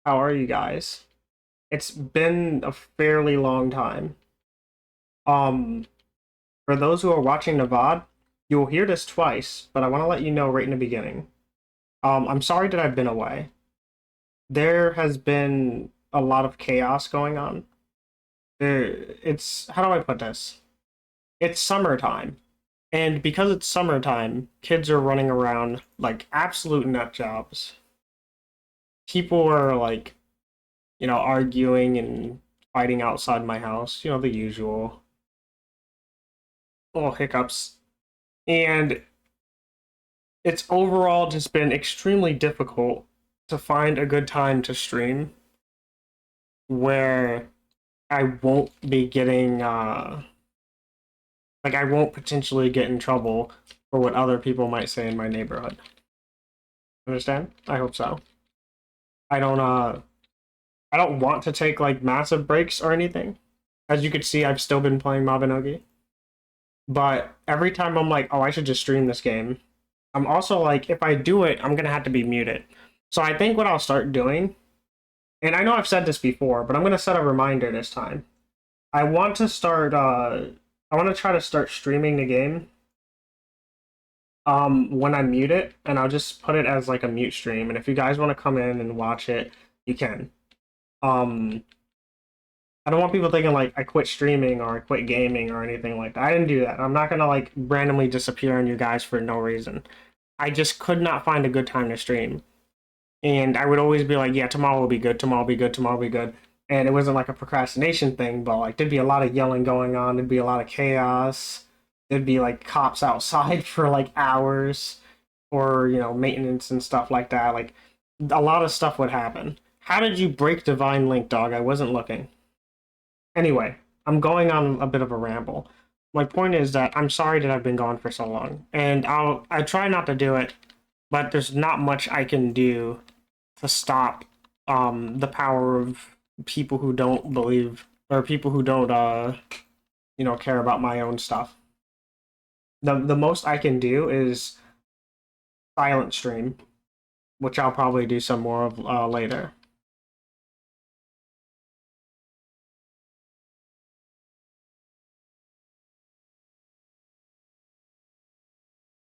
How are you guys? It's been a fairly long time. Um, for those who are watching the VOD, you'll hear this twice, but I want to let you know right in the beginning. I'm sorry that I've been away. There has been a lot of chaos going on. It's, how do I put this? It's summertime. And because it's summertime, kids are running around like absolute nut jobs. People are like, arguing and fighting outside my house, the usual little hiccups. And it's overall just been extremely difficult to find a good time to stream where I won't be getting, I won't potentially get in trouble for what other people might say in my neighborhood. Understand? I hope so. I don't, uh, I don't want to take like massive breaks or anything. As you could see, I've still been playing Mabinogi. But every time I'm like, oh, I should just stream this game, I'm also like, if I do it, I'm gonna have to be muted. So I think what I'll start doing, and I know I've said this before, but I'm gonna set a reminder this time. I want to start. I want to try to start streaming the game. When I mute it, and I'll just put it as like a mute stream. And if you guys want to come in and watch it, you can. Um, I don't want people thinking like I quit streaming or I quit gaming or anything like that. I didn't do that. I'm not gonna like randomly disappear on you guys for no reason. I just could not find a good time to stream. And I would always be like, yeah, tomorrow will be good, tomorrow will be good, tomorrow will be good. And it wasn't like a procrastination thing, but like there'd be a lot of yelling going on, there'd be a lot of chaos. There'd be like cops outside for like hours or, maintenance and stuff like that. Like a lot of stuff would happen. How did you break Divine Link, dog? I wasn't looking. Anyway, I'm going on a bit of a ramble. My point is that I'm sorry that I've been gone for so long, and I try not to do it, but there's not much I can do to stop the power of people who don't believe or people who don't care about my own stuff. The most I can do is silent stream, which I'll probably do some more of later.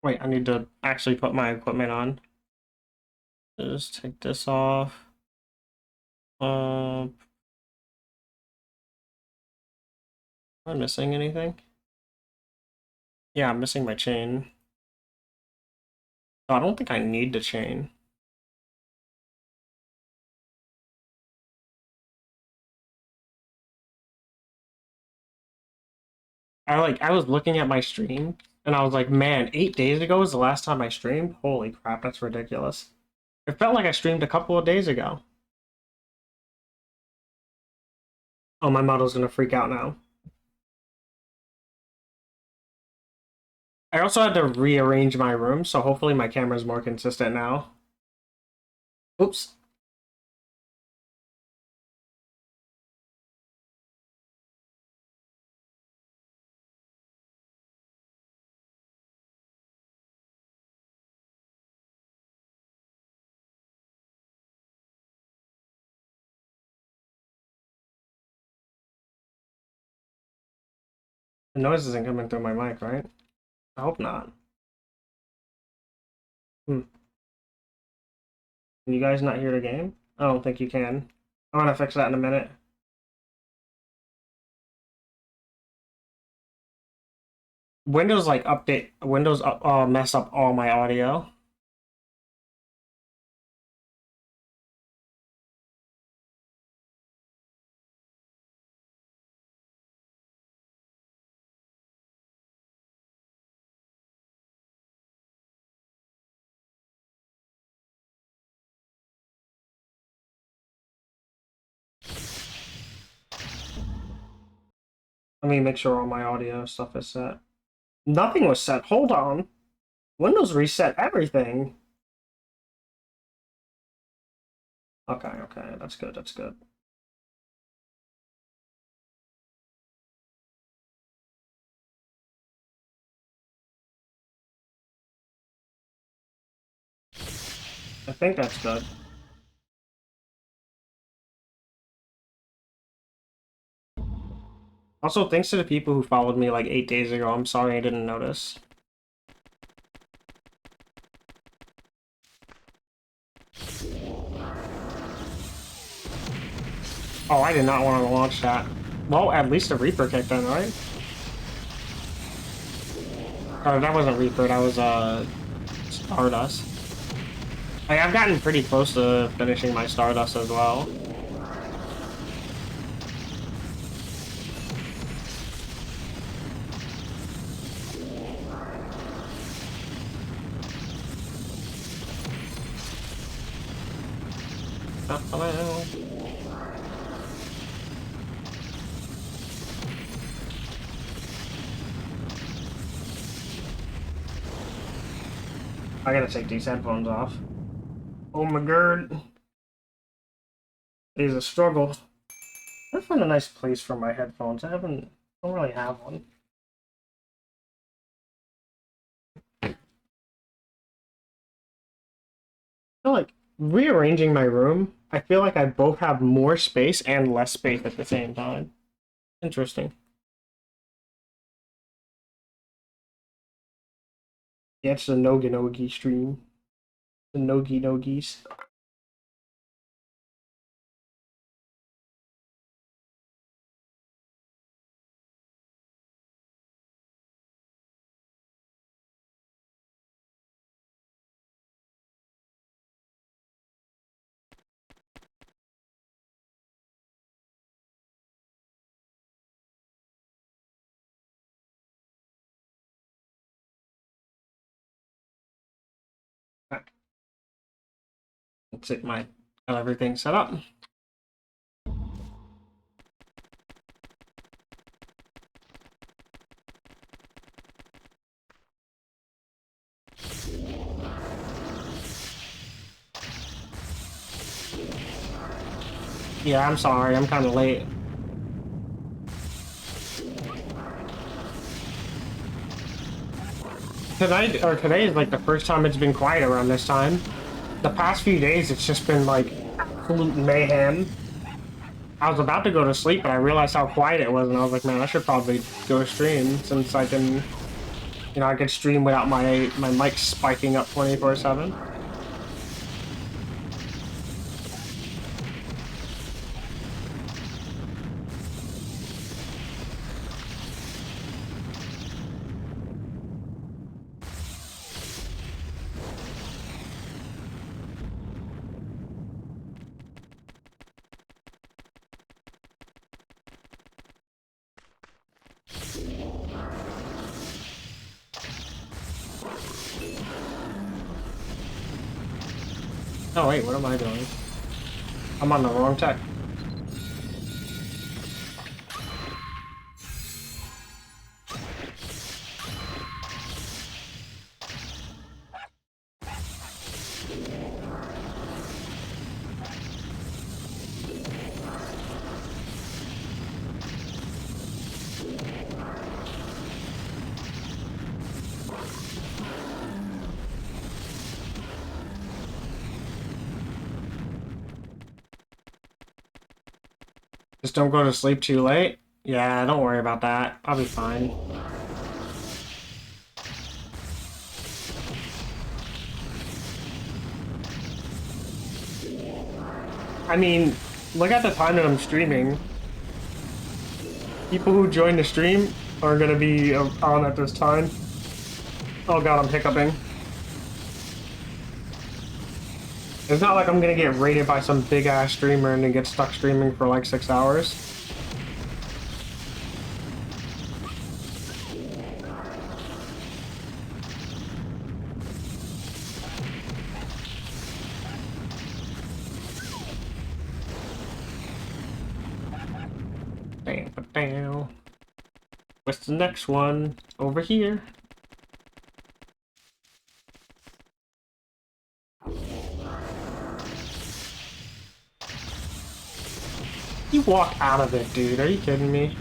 Wait, I need to actually put my equipment on. Just take this off. Am I missing anything? Yeah, I'm missing my chain. Oh, I don't think I need the chain. I was looking at my stream and I was like, man, 8 days ago was the last time I streamed? Holy crap, that's ridiculous. It felt like I streamed a couple of days ago. Oh, my model's gonna freak out now. I also had to rearrange my room, so hopefully my camera's more consistent now. Oops. The noise isn't coming through my mic, right? I hope not. Hmm. Can you guys not hear the game? I don't think you can. I'm gonna fix that in a minute. Windows like update Windows mess up all my audio. Let me make sure all my audio stuff is set. Nothing was set. Hold on. Windows reset everything. Okay, okay, that's good, that's good. I think that's good. Also, thanks to the people who followed me like 8 days ago. I'm sorry I didn't notice. Oh, I did not want to launch that. Well, at least a Reaper kick then, right? Oh, that wasn't Reaper, that was Stardust. Like, I've gotten pretty close to finishing my Stardust as well. Hello. I gotta take these headphones off. Oh my god. It's a struggle. I found a nice place for my headphones. I don't really have one. I feel like rearranging my room, I feel like I both have more space and less space at the same time. Interesting. Yeah, it's the Nogi Nogi stream. The Nogi Nogis. Let's get my everything set up. Yeah, I'm sorry, I'm kind of late. Today is like the first time it's been quiet around this time. The past few days, it's just been like absolute mayhem. I was about to go to sleep, but I realized how quiet it was, and I was like, man, I should probably go stream since I can, I can stream without my mic spiking up 24/7. Oh wait, what am I doing? I'm on the wrong tech. Just don't go to sleep too late. Yeah, don't worry about that. I'll be fine. I mean, look at the time that I'm streaming. People who join the stream are gonna be on at this time. Oh god, I'm hiccuping. It's not like I'm gonna get raided by some big ass streamer and then get stuck streaming for like 6 hours. Damn. What's the next one? Over here. You walk out of it, dude. Are you kidding me?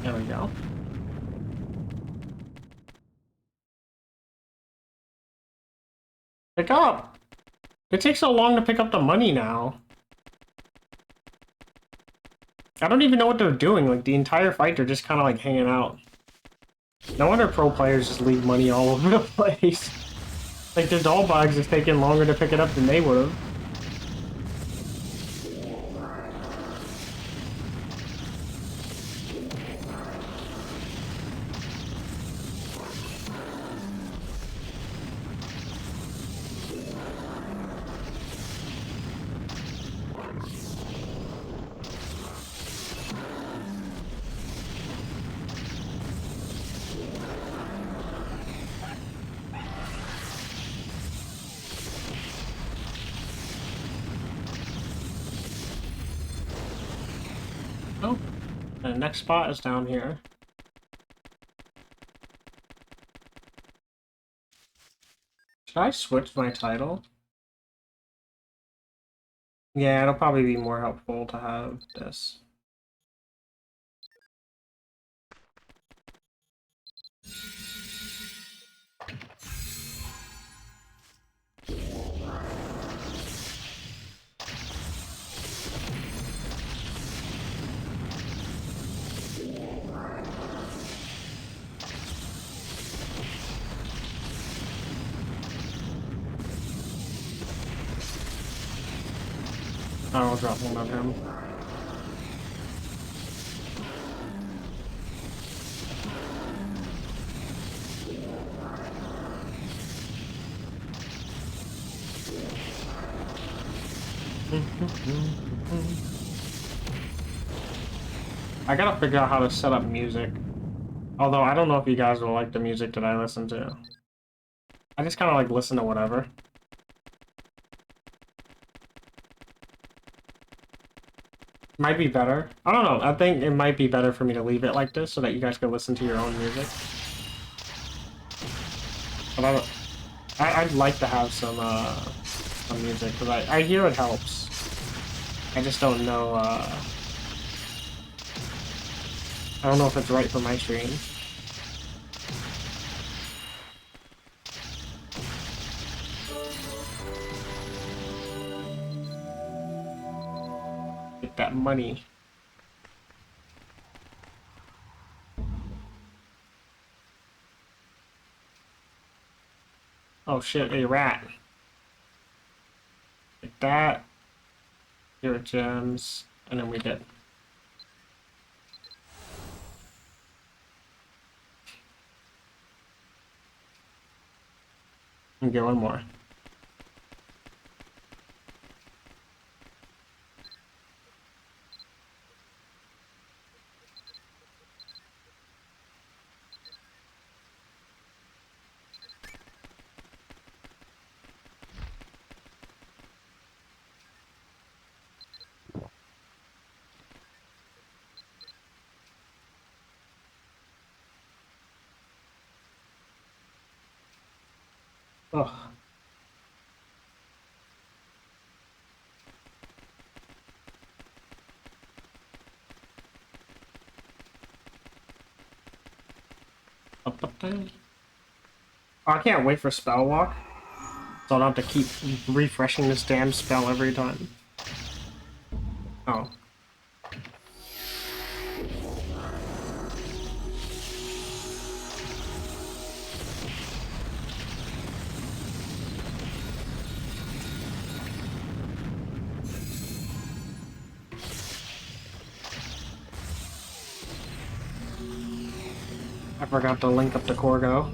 There we go. Pick up! It takes so long to pick up the money now. I don't even know what they're doing. Like, the entire fight, they're just kind of like hanging out. No wonder pro players just leave money all over the place. Like, the doll bags is taking longer to pick it up than they would have. Oh, the next spot is down here. Should I switch my title? Yeah, it'll probably be more helpful to have this. I'll drop one on him. I gotta figure out how to set up music. Although I don't know if you guys will like the music that I listen to. I just kind of like listen to whatever. Might be better. I don't know. I think it might be better for me to leave it like this so that you guys can listen to your own music. But I don't... I'd like to have some music because I hear it helps. I just don't know. I don't know if it's right for my stream. Get that money. Oh shit, a rat. Like that. Here are gems, and then we did. And get one more. Ugh. Oh, I can't wait for spell walk. So I don't have to keep refreshing this damn spell every time. Oh. I forgot to link up the Corgo.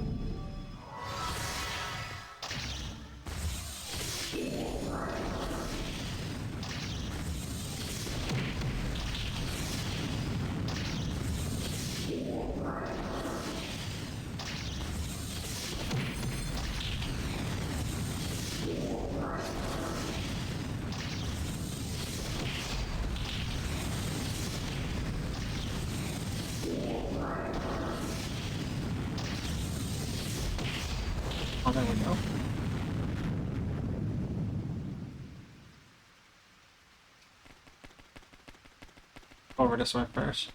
Oh, there we go. Over this way first.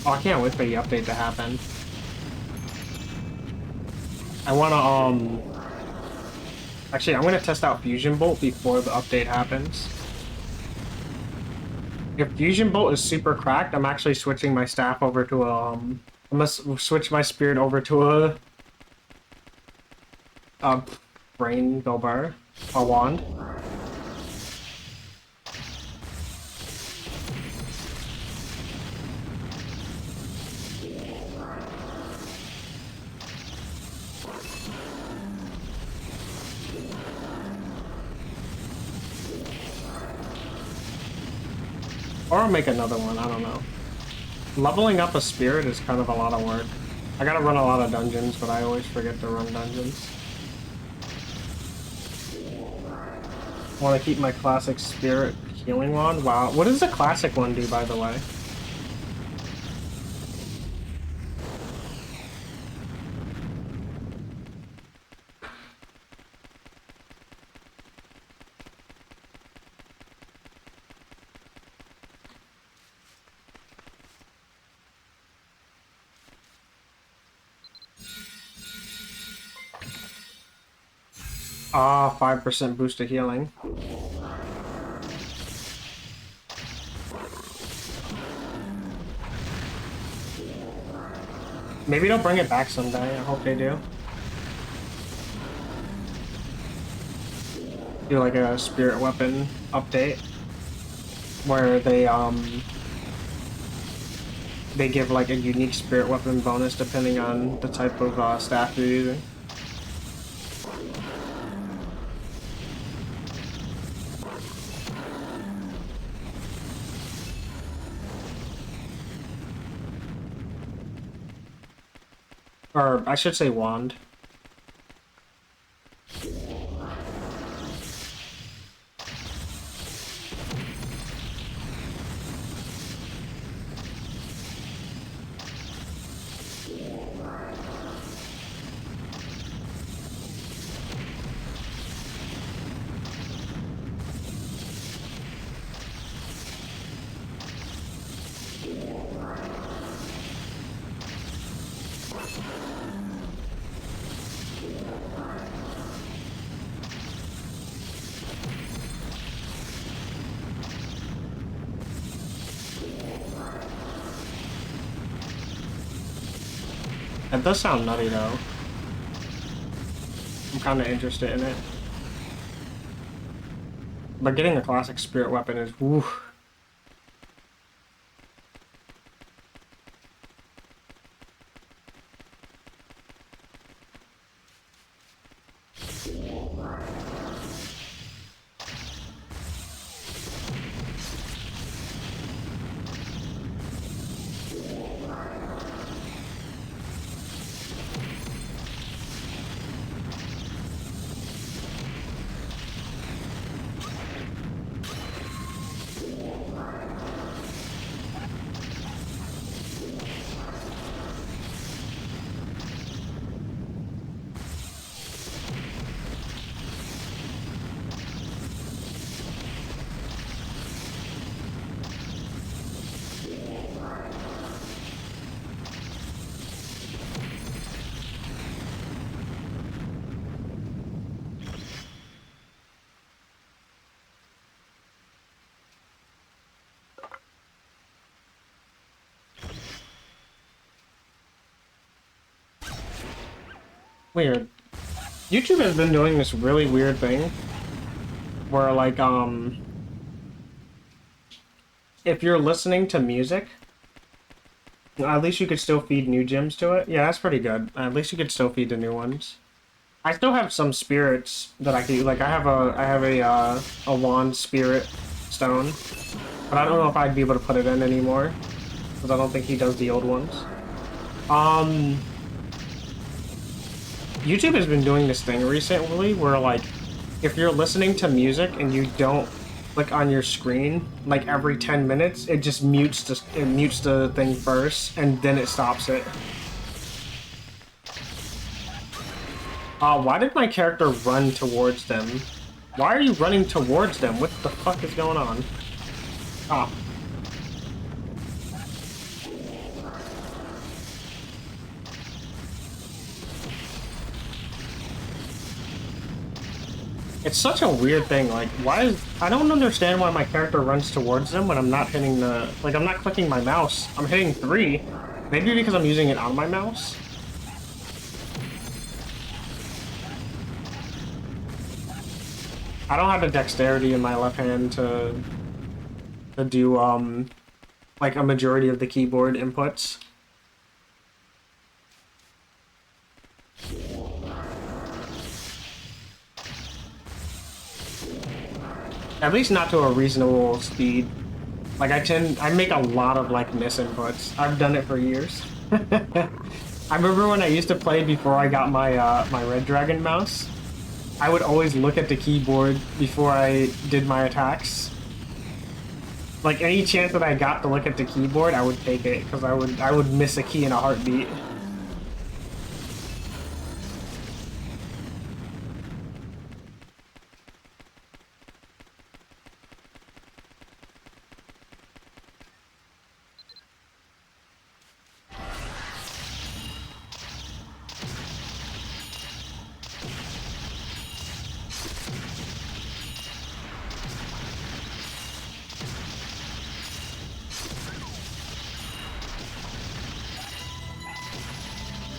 Oh, I can't wait for the update to happen. I wanna, actually, I'm gonna test out Fusion Bolt before the update happens. If Fusion Bolt is super cracked, I'm actually switching my staff over to I'm gonna switch my spirit over to a brain bar, a wand. Or I'll make another one, I don't know. Leveling up a spirit is kind of a lot of work. I gotta run a lot of dungeons, but I always forget to run dungeons. I want to keep my classic spirit healing wand. Wow, what does the classic one do, by the way? Ah, 5% boost to healing. Maybe they'll bring it back someday. I hope they do. Do like a spirit weapon update where they give like a unique spirit weapon bonus depending on the type of staff you're using. Or I should say wand. That does sound nutty though. I'm kind of interested in it. But getting a classic spirit weapon is woo. Weird. YouTube has been doing this really weird thing where like if you're listening to music, at least you could still feed new gems to it. Yeah, that's pretty good. At least you could still feed the new ones. I still have some spirits that I could like. I have a wand spirit stone, but I don't know if I'd be able to put it in anymore because I don't think he does the old ones. YouTube has been doing this thing recently where like if you're listening to music and you don't click on your screen like every 10 minutes, it just mutes the thing first and then it stops it. Why did my character run towards them? Why are you running towards them? What the fuck is going on? Ah. It's such a weird thing. Like, why is... I don't understand why my character runs towards them when I'm not hitting the... Like, I'm not clicking my mouse. I'm hitting 3. Maybe because I'm using it on my mouse? I don't have the dexterity in my left hand to do, like, a majority of the keyboard inputs. At least not to a reasonable speed. Like, I make a lot of, like, miss inputs. I've done it for years. I remember when I used to play before I got my, my Red Dragon mouse, I would always look at the keyboard before I did my attacks. Like, any chance that I got to look at the keyboard, I would take it, because I would miss a key in a heartbeat.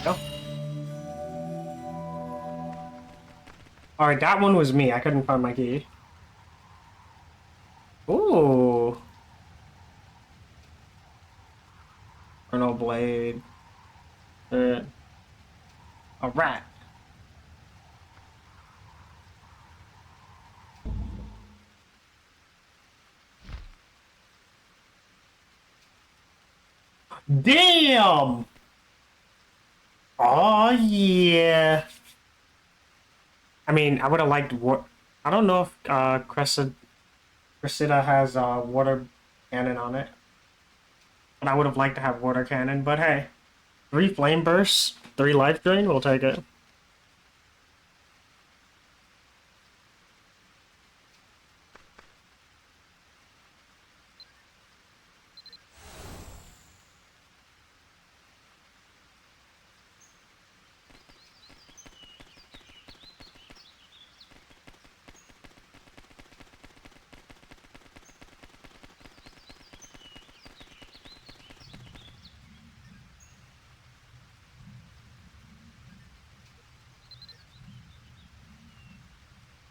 No? Alright, that one was me. I couldn't find my key. Ooh. Colonel Blade. A rat. Damn! Oh, yeah. I mean, I would have liked what... I don't know if Cressida has water cannon on it. But I would have liked to have water cannon, but hey. 3 flame bursts, 3 life drain, we'll take it.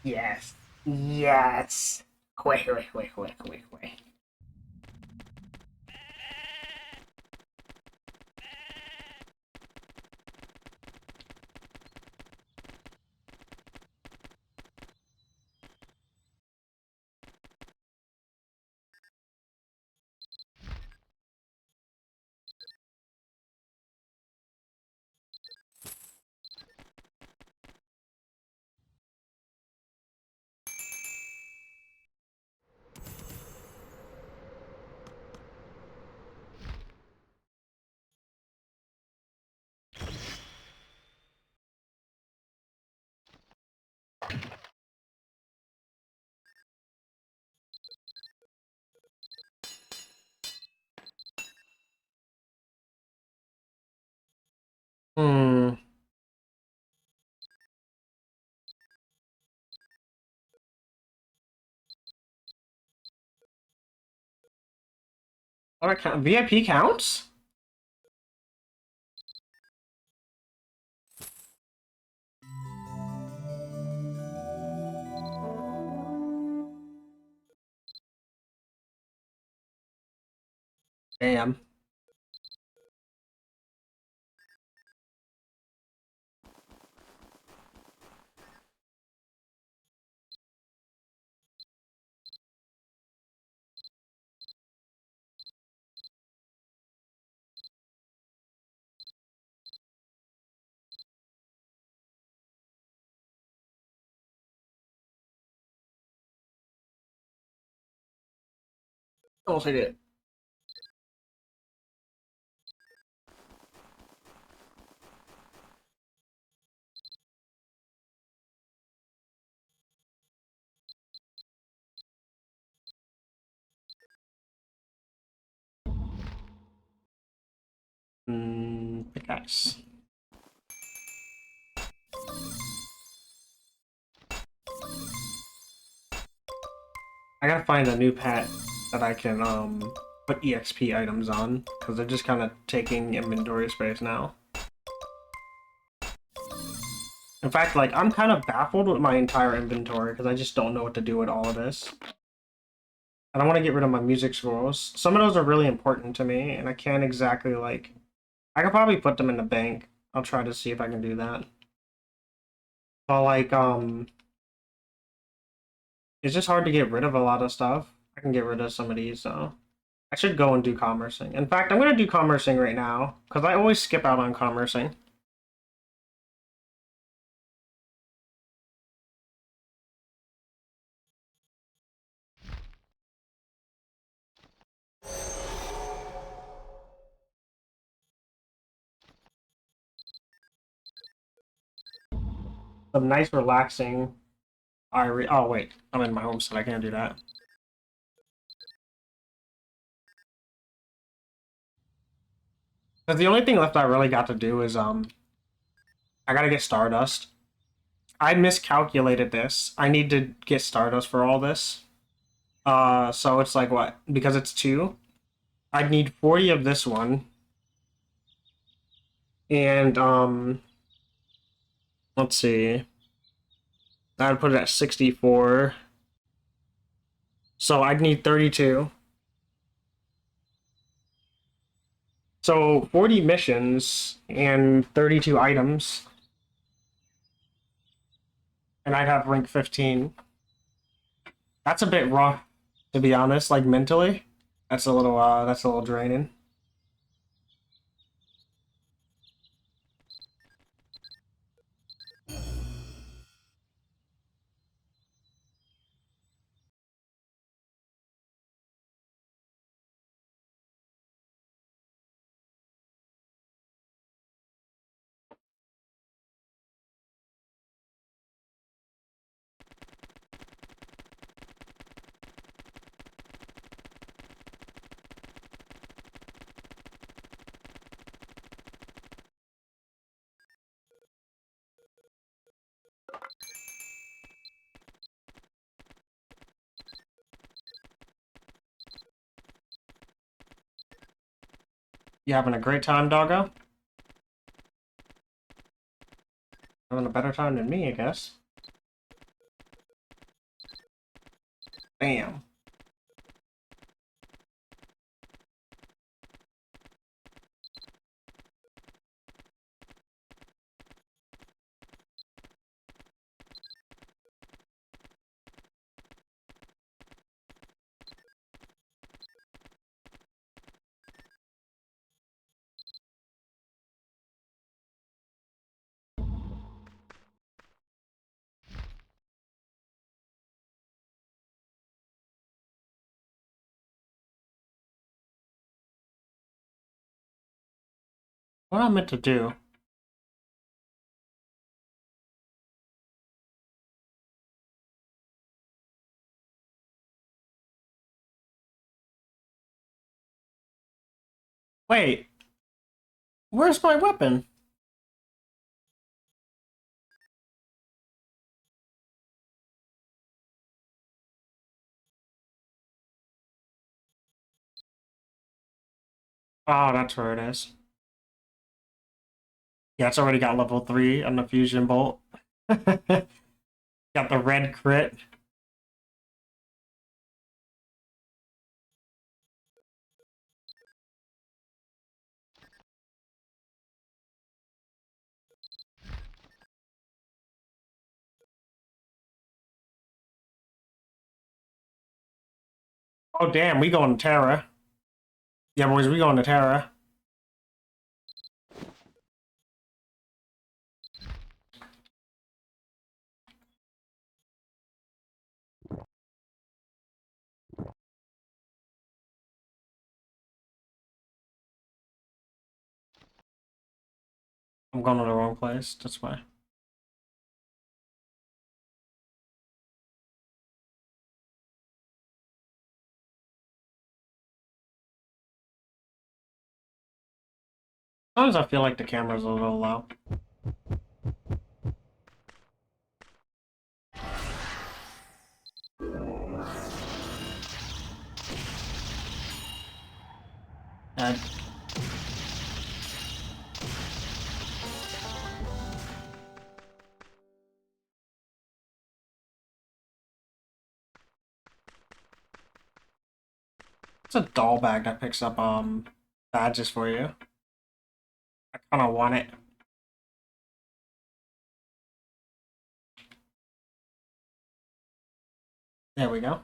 Yes. Yes. Wait, wait, wait, wait, wait, wait. Hmm. VIP counts? Damn. I'll take it. Pickaxe. I gotta find a new pet that I can put EXP items on, because they're just kind of taking inventory space now. In fact, like, I'm kind of baffled with my entire inventory, because I just don't know what to do with all of this. And I want to get rid of my music scrolls. Some of those are really important to me, and I can't exactly, like... I could probably put them in the bank. I'll try to see if I can do that. But, like, it's just hard to get rid of a lot of stuff. I can get rid of some of these, so... I should go and do commercing. In fact, I'm going to do commercing right now, because I always skip out on commercing. Some nice, relaxing... Oh, wait. I'm in my homestead. I can't do that. Because the only thing left I really got to do is, I gotta get Stardust. I miscalculated this. I need to get Stardust for all this. So it's like what? Because it's 2, I'd need 40 of this one. And, let's see. I'd put it at 64. So I'd need 32. So 40 missions and 32 items. And I'd have rank 15. That's a bit rough, to be honest, like mentally. That's a little draining. You having a great time, doggo? Having a better time than me, I guess. Damn. What am I meant to do? Wait, where's my weapon? Oh, that's where it is. Yeah, it's already got level 3 on the fusion bolt. Got the red crit. Oh damn, we going to Terra. Yeah, boys, we going to Terra. I'm going to the wrong place, that's why. Sometimes I feel like the camera's a little low. And it's a doll bag that picks up badges for you. I kind of want it. There we go.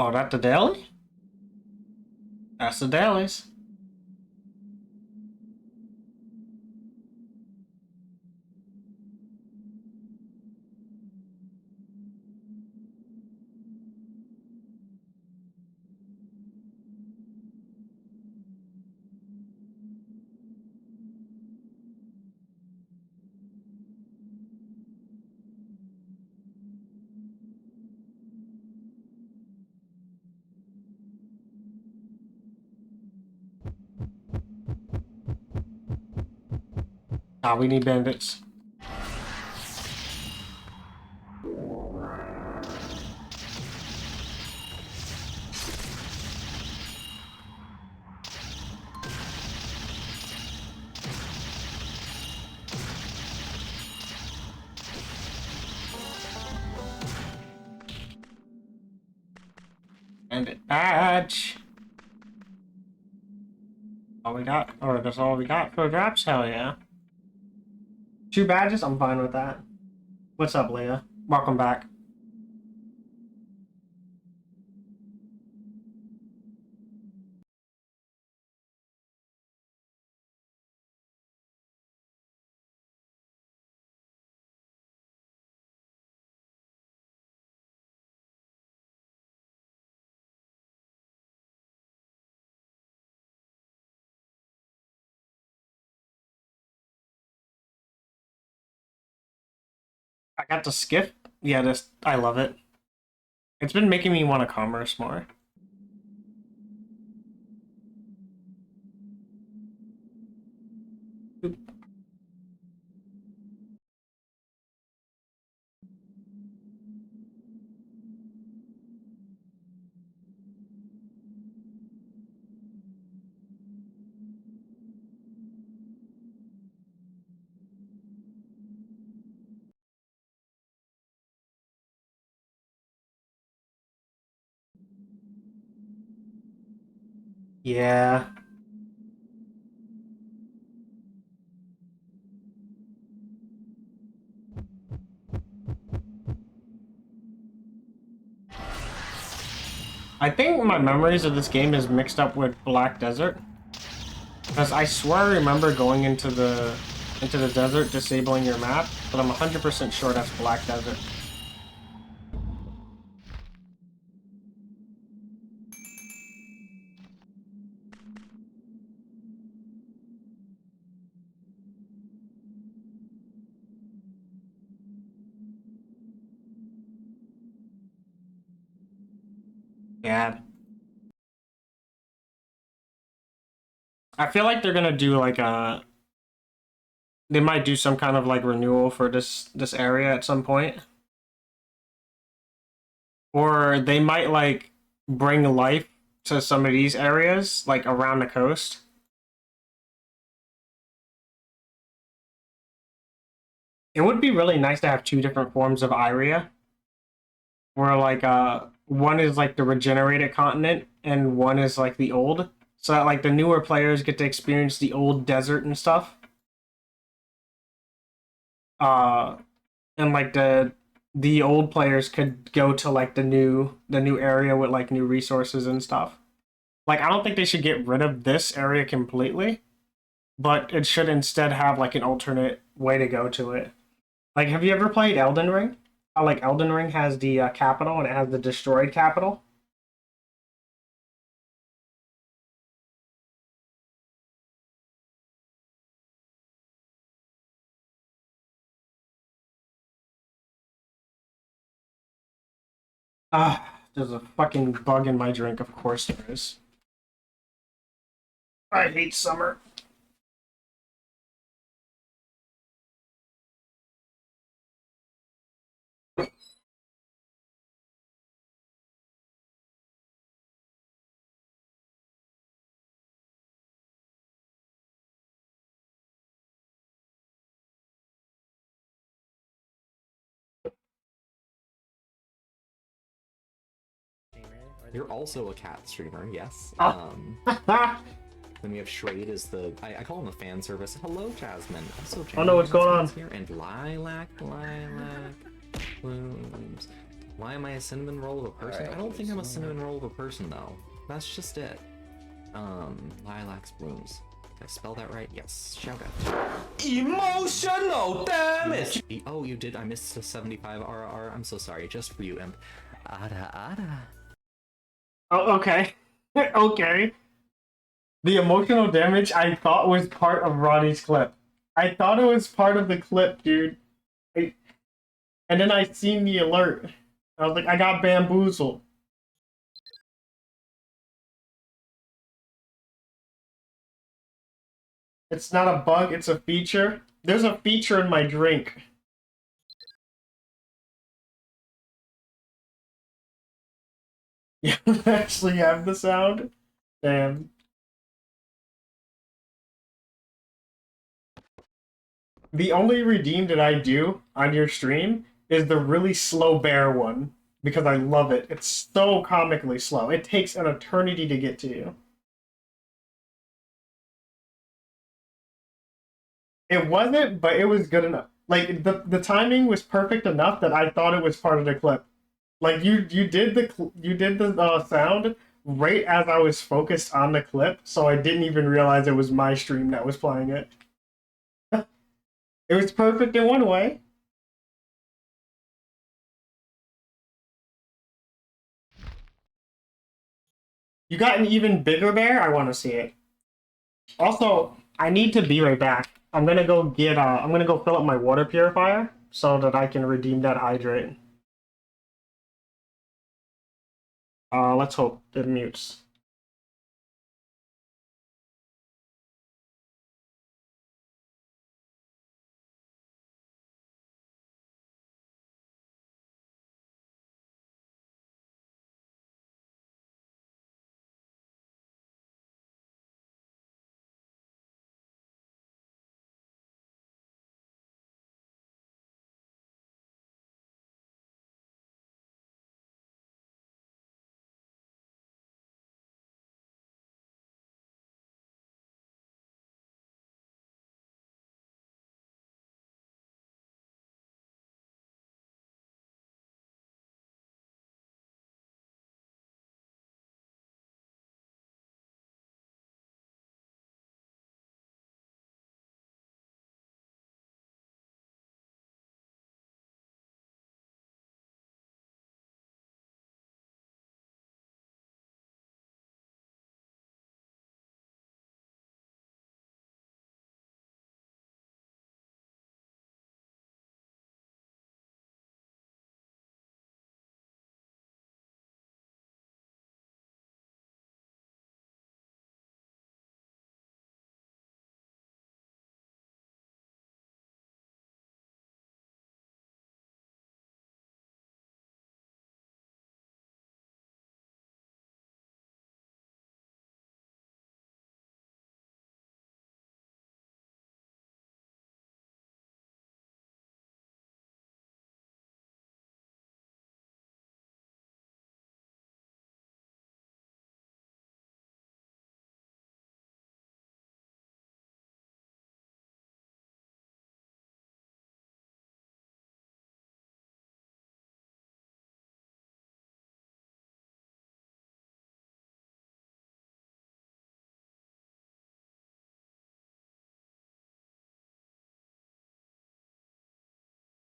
Oh, that the daily? That's the dailies. Ah, we need bandits. Bandit badge. All we got, or that's all we got for drops? Hell yeah. 2 badges? I'm fine with that. What's up, Leah? Welcome back. I got the skiff. Yeah, this I love it. It's been making me want to commerce more. Yeah. I think my memories of this game is mixed up with Black Desert. Because I swear I remember going into the desert, disabling your map, but I'm 100% sure that's Black Desert. Yeah. I feel like they're gonna do like a they might do some kind of like renewal for this area at some point. Or they might like bring life to some of these areas, like around the coast. It would be really nice to have 2 different forms of Iria, where like one is like the regenerated continent and one is like the old. So that like the newer players get to experience the old desert and stuff. Uh and like the old players could go to like the new area with like new resources and stuff. Like I don't think they should get rid of this area completely, but it should instead have like an alternate way to go to it. Like, have you ever played Elden Ring? Like Elden Ring has the capital and it has the destroyed capital. Ah, there's a fucking bug in my drink. Of course there is. I hate summer. You're also a cat streamer, yes. Oh. Then we have Shrade as the I call him a fan service. Hello, Jasmine. Also, Oh no, what's going on? here, and lilac blooms. Why am I a cinnamon roll of a person? Right, I don't think I'm a cinnamon roll of a person though. That's just it. Lilacs blooms. Did I spell that right? Yes. Shout out. Emotional damage! Oh, you did. I missed a 75 RR. I'm so sorry. Just for you, imp. Ada ada. Oh, okay. Okay. The emotional damage I thought was part of Roddy's clip. I thought it was part of the clip, dude. And then I seen the alert. I was like, I got bamboozled. It's not a bug, it's a feature. There's a feature in my drink. You actually have the sound? Damn. The only redeem that I do on your stream is the really slow bear one because I love it. It's so comically slow. It takes an eternity to get to you. It wasn't, but it was good enough. Like the timing was perfect enough that I thought it was part of the clip. Like you did the sound right as I was focused on the clip, so I didn't even realize it was my stream that was playing it. It was perfect in one way. You got an even bigger bear? I want to see it. Also, I need to be right back. I'm gonna go get I'm gonna go fill up my water purifier so that I can redeem that hydrate. Let's hope it mutes.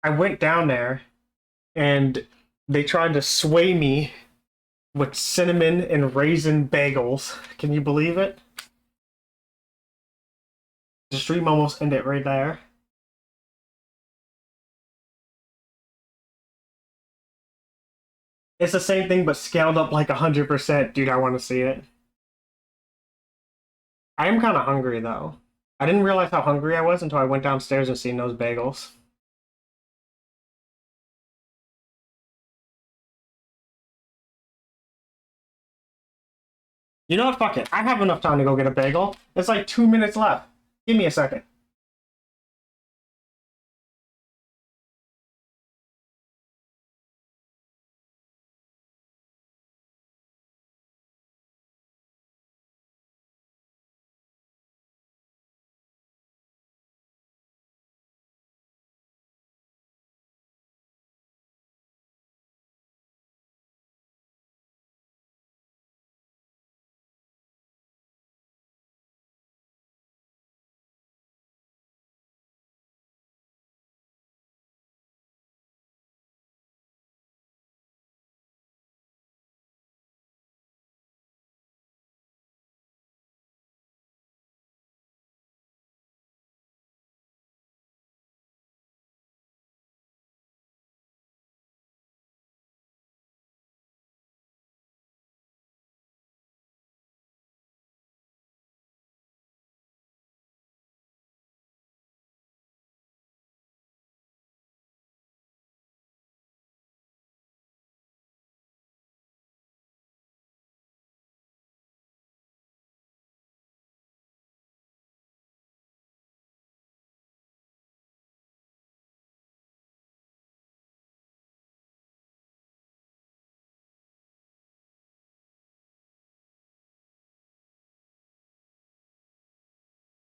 I went down there and they tried to sway me with cinnamon and raisin bagels. Can you believe it? The stream almost ended right there. It's the same thing but scaled up like 100%. Dude, I want to see it. I am kind of hungry though. I didn't realize how hungry I was until I went downstairs and seen those bagels. You know what? Fuck it. I have enough time to go get a bagel. It's like 2 minutes left. Give me a second.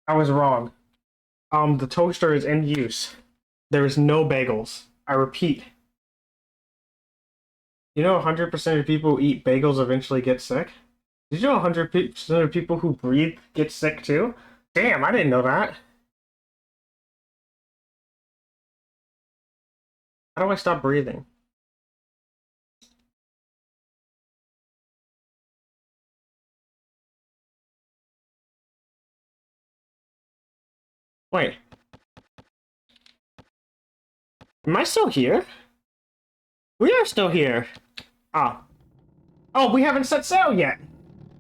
I was wrong. The toaster is in use. There is no bagels. I repeat. You know 100% of people who eat bagels eventually get sick? Did you know 100% of people who breathe get sick too? Damn, I didn't know that. How do I stop breathing? Wait. Am I still here? We are still here. Ah. Oh, we haven't set sail yet.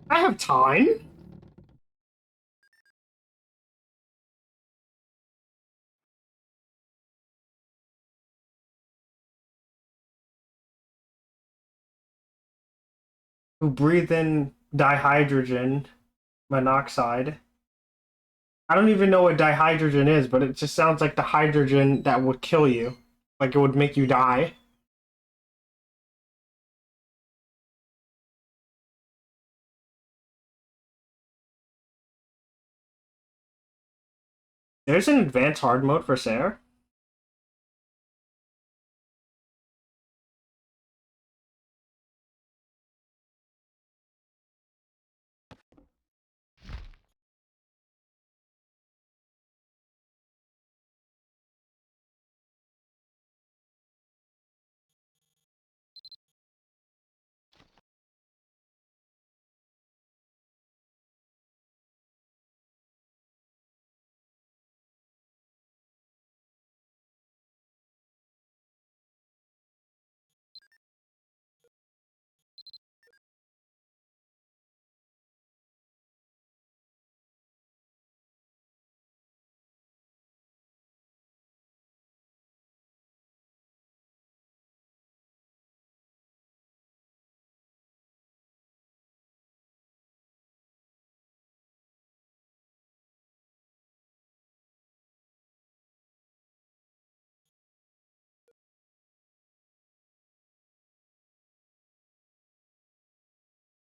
I have time. Who breathe in dihydrogen monoxide. I don't even know what dihydrogen is, but it just sounds like the hydrogen that would kill you. Like it would make you die. There's an advanced hard mode for Sayer.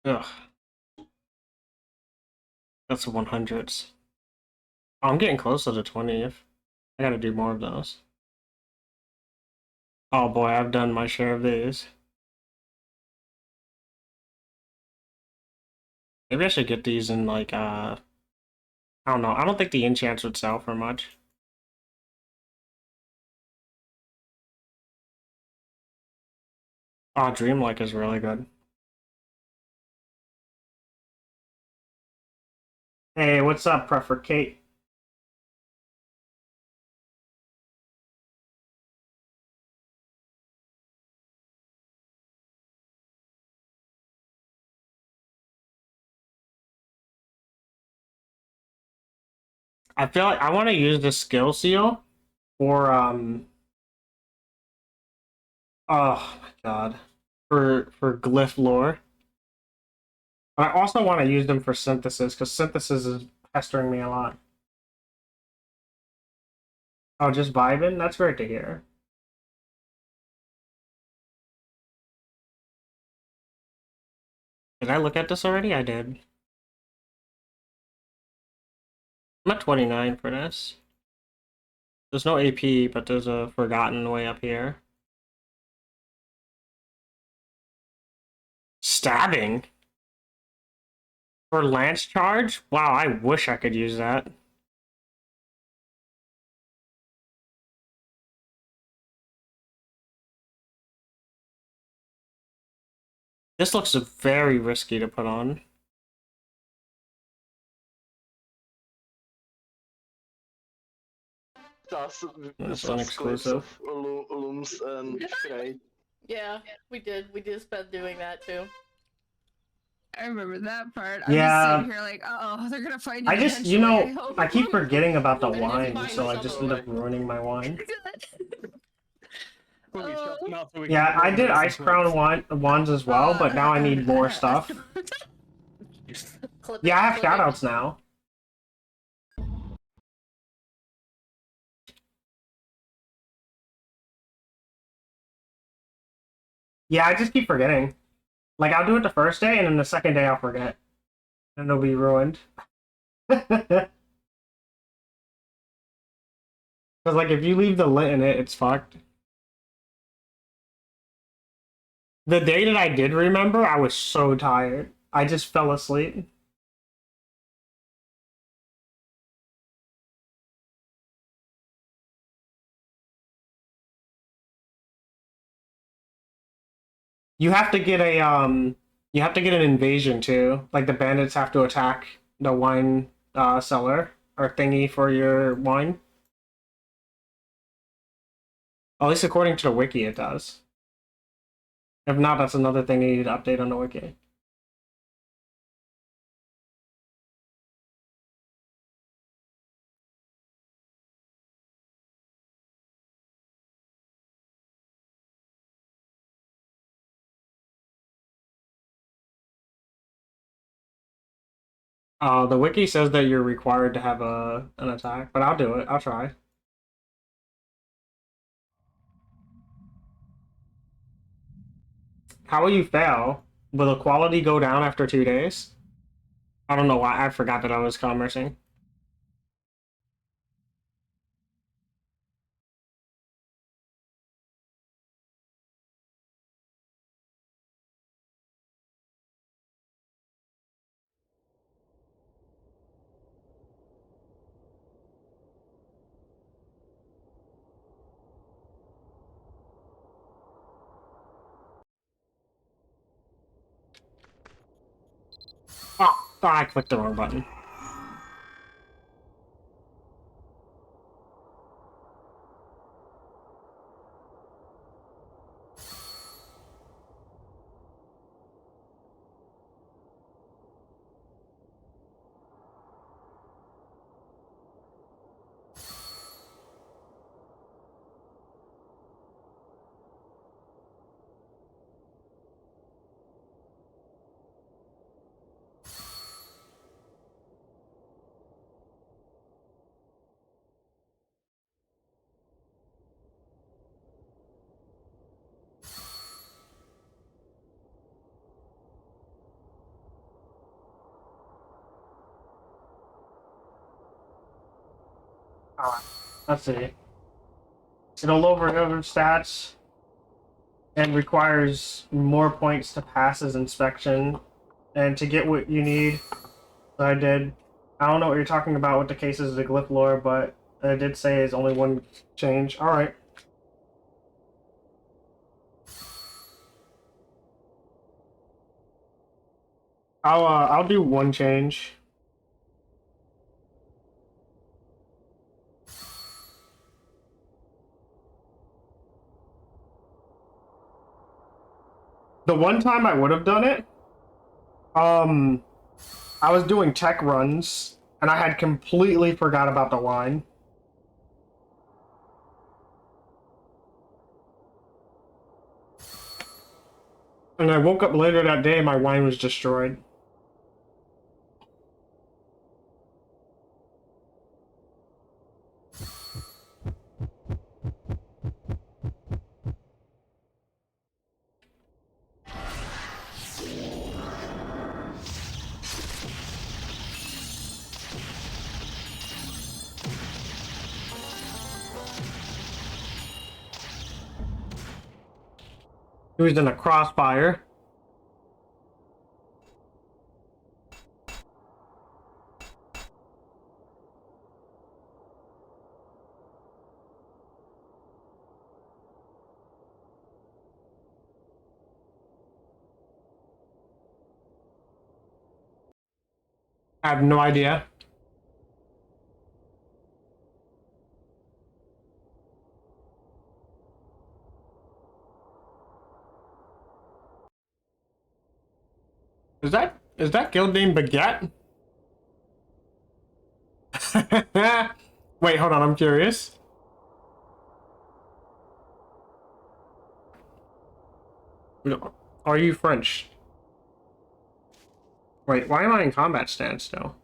Ugh. That's the 100s. Oh, I'm getting close to the 20th. I gotta do more of those. Oh boy, I've done my share of these. Maybe I should get these in like I don't know. I don't think the enchants would sell for much. Oh, Dreamlike is really good. Hey, what's up, Prefer Kate? I feel like I want to use the skill seal for oh my god, for glyph lore. But I also want to use them for synthesis because synthesis is pestering me a lot. Oh, just vibing? That's great to hear. Did I look at this already? I did. I'm at 29 for this. There's no AP, but there's a forgotten way up here. Stabbing? For lance charge? Wow, I wish I could use that. This looks very risky to put on. That's That's sus clips unexclusive. of Looms and Frey. Yeah, we did. We did spend doing that too. I remember that part. Yeah. I'm just sitting here like, oh, they're gonna find you I just, you eventually, know, hope. I keep forgetting about the I didn't wine, find so I some just of end them. up ruining my wine. Yeah, I did Ice Crown wands as well, but now I need more stuff. Clip Yeah, I it, have clip it. shoutouts now. Yeah, I just keep forgetting. Like, I'll do it the first day, and then the second day I'll forget. And it'll be ruined. Because, like, if you leave the lit in it, it's fucked. The day that I did remember, I was so tired. I just fell asleep. You have to get a you have to get an invasion too. Like the bandits have to attack the wine cellar or thingy for your wine. At least according to the wiki, it does. If not, that's another thing you need to update on the wiki. The wiki says that you're required to have an attack, but I'll do it. I'll try. How will you fail? Will the quality go down after 2 days? I don't know why. I forgot that I was commercing. Oh, I clicked the wrong button. Alright, let's see. It'll lower other stats and requires more points to pass his inspection. And to get what you need, I did. I don't know what you're talking about with the cases of the glyph lore, but I did say it's only one change. Alright. I'll do one change. The one time I would have done it, um, I was doing tech runs, and I had completely forgot about the wine. And I woke up later that day, and my wine was destroyed. He was in a crossfire. I have no idea. Is that guild name Baguette? Wait, hold on, I'm curious. Are you French? Wait, why am I in combat stance still?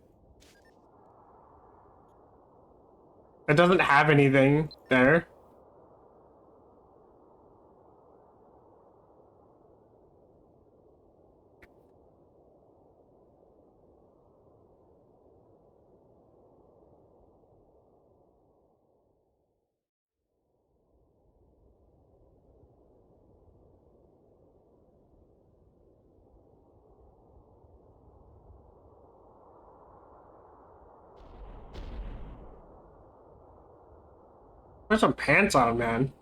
It doesn't have anything there. Put some pants on, man.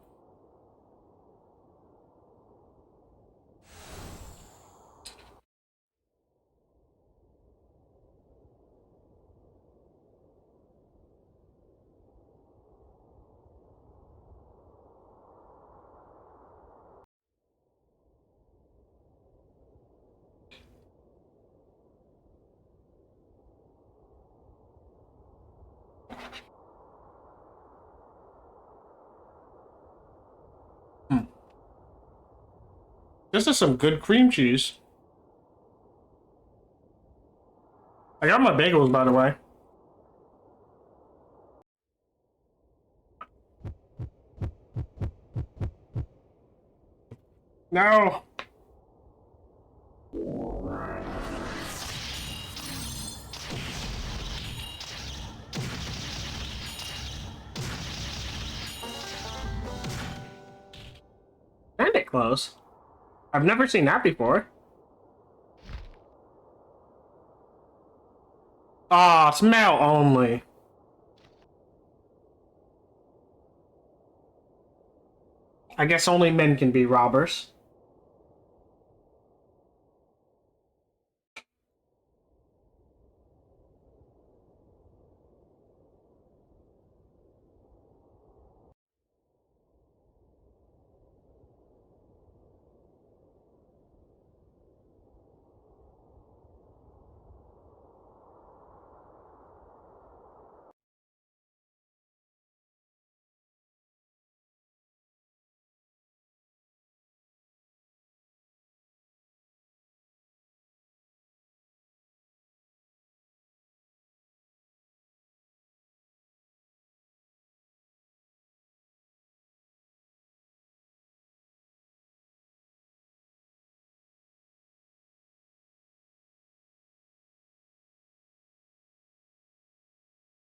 This is some good cream cheese. I got my bagels, by the way. No. Bandit clothes. I've never seen that before. Ah, smell only. I guess only men can be robbers.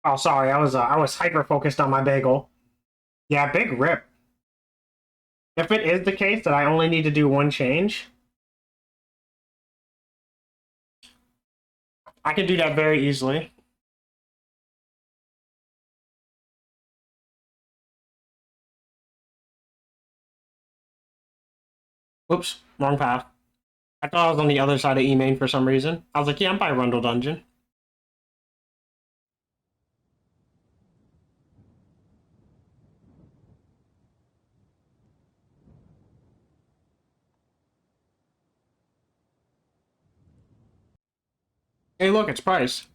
Oh, sorry, I was hyper focused on my bagel. Yeah, big rip. If it is the case that I only need to do one change, I can do that very easily. Oops, wrong path. I thought I was on the other side of E-main for some reason. I was like, yeah, I'm by Rundle Dungeon. Hey, look, it's Price.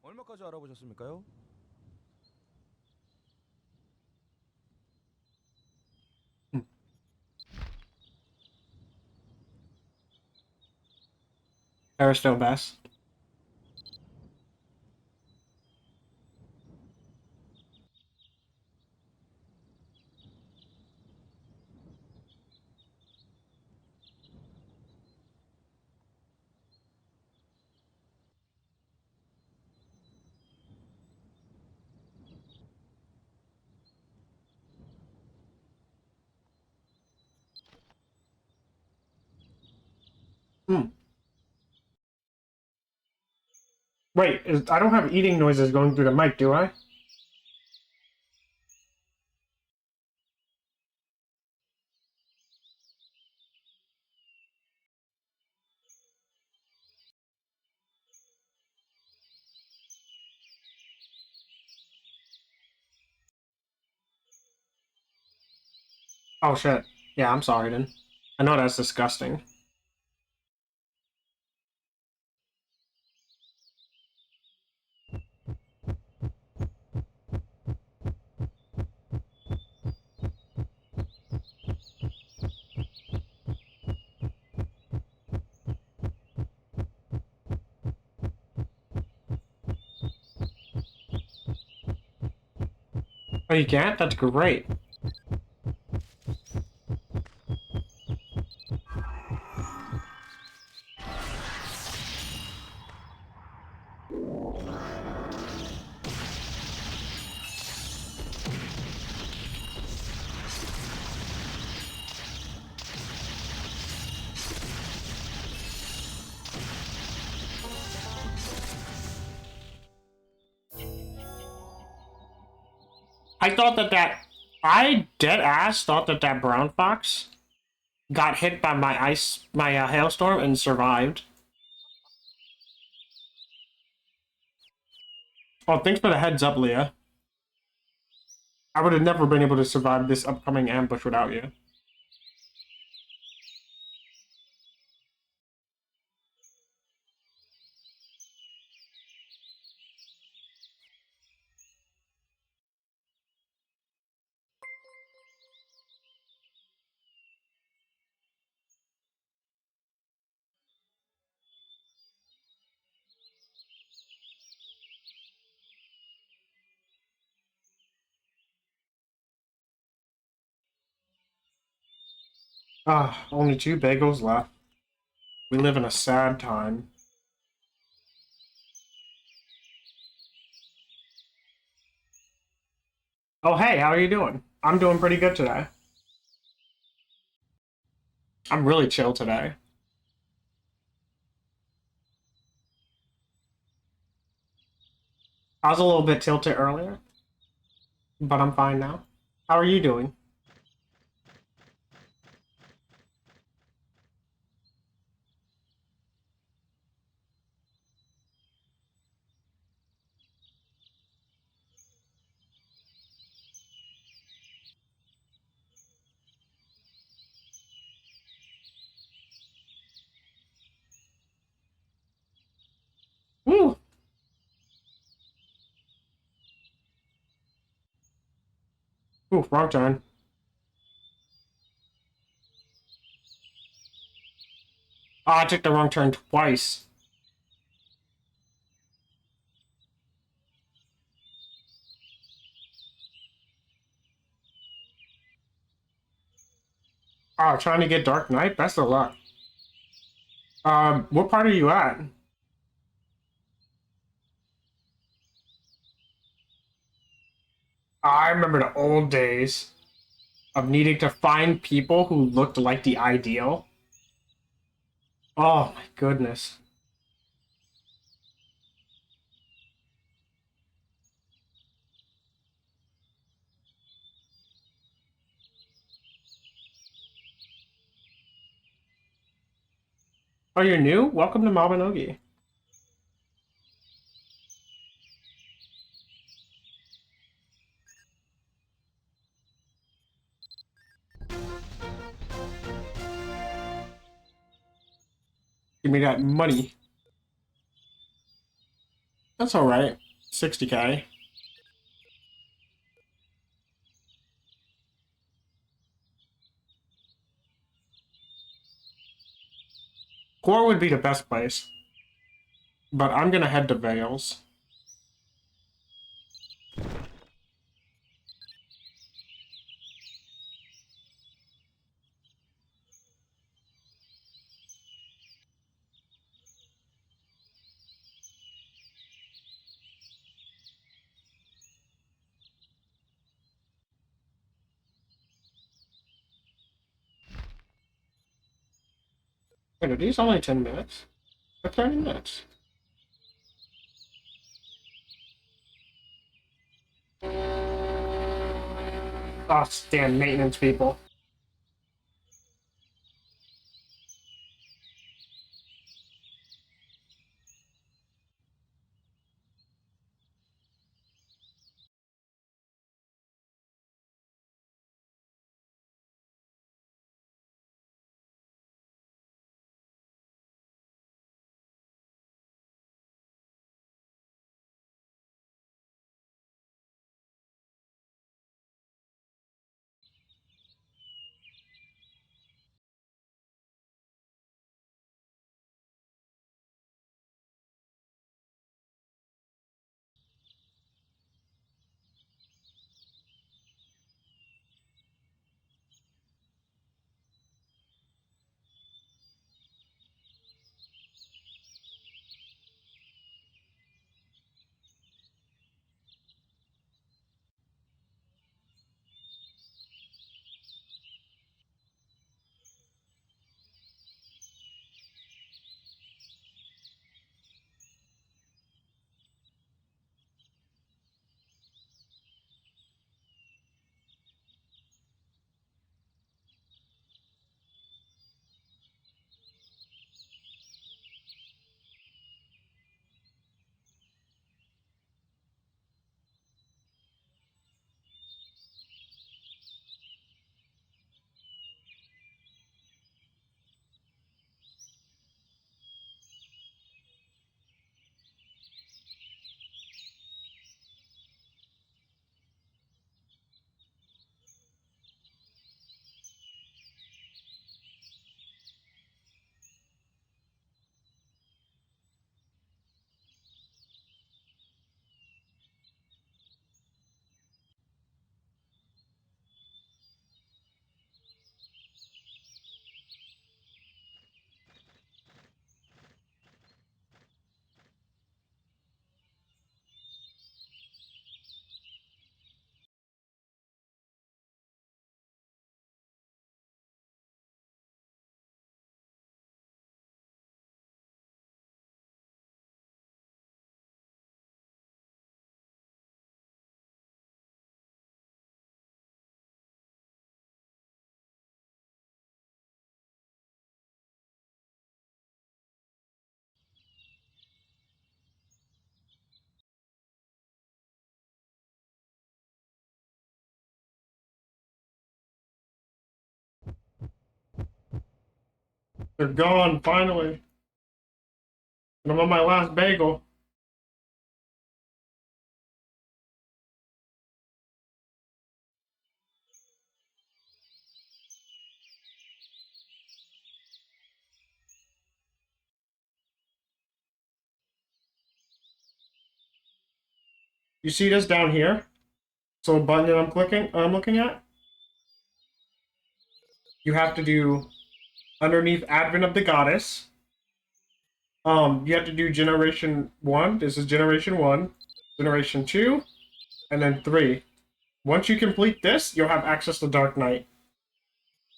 얼마까지 알아보셨습니까요? Paris still best. Hmm. Wait, I don't have eating noises going through the mic, do I? Oh shit. Yeah, I'm sorry then. I know that's disgusting. Oh, you can't? That's great. I thought that I dead ass thought that brown fox got hit by my hailstorm and survived. Oh, thanks for the heads up, Leah. I would have never been able to survive this upcoming ambush without you. Ah, only 2 bagels left. We live in a sad time. Oh, hey, how are you doing? I'm doing pretty good today. I'm really chill today. I was a little bit tilted earlier, but I'm fine now. How are you doing? Woo! Ooh, wrong turn. Oh, I took the wrong turn twice. Oh, trying to get Dark Knight? Best of luck. What part are you at? I remember the old days of needing to find people who looked like the ideal. Oh my goodness. Oh, you're new? Welcome to Mabinogi. Give me that money. That's alright. 60K. Core would be the best place. But I'm gonna head to Vales. Wait, are these only 10 minutes? Or 30 minutes? Oh, damn maintenance people. They're gone, finally. And I'm on my last bagel. You see this down here? So a button that I'm looking at? You have to do underneath Advent of the Goddess. You have to do generation 1. This is generation 1, generation 2, and then 3. Once you complete this, you'll have access to Dark Knight.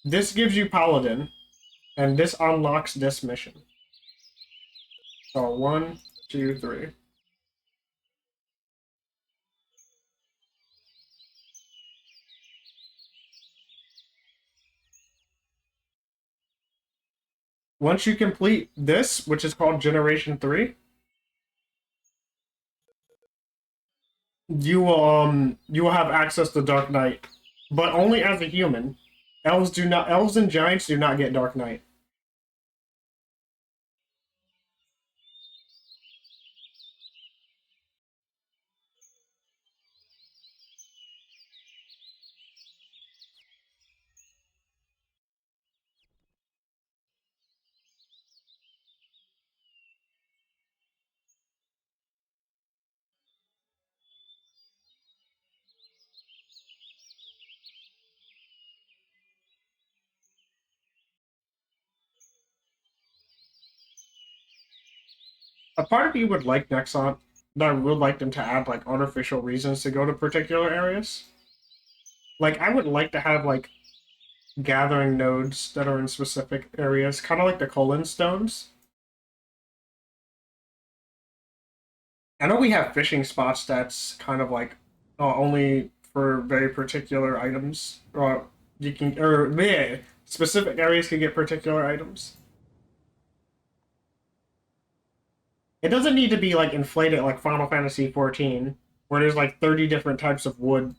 This gives you Paladin, and this unlocks this mission. So 1, 2, 3. Once you complete this, which is called Generation 3, you will have access to Dark Knight, but only as a human. Elves and giants do not get Dark Knight. A part of you would like Nexon, but I would like them to add like artificial reasons to go to particular areas. Like I would like to have like gathering nodes that are in specific areas, kind of like the colon stones. I know we have fishing spots that's kind of like only for very particular items, or you can, or yeah, specific areas can get particular items. It doesn't need to be like inflated like Final Fantasy 14, where there's like 30 different types of wood.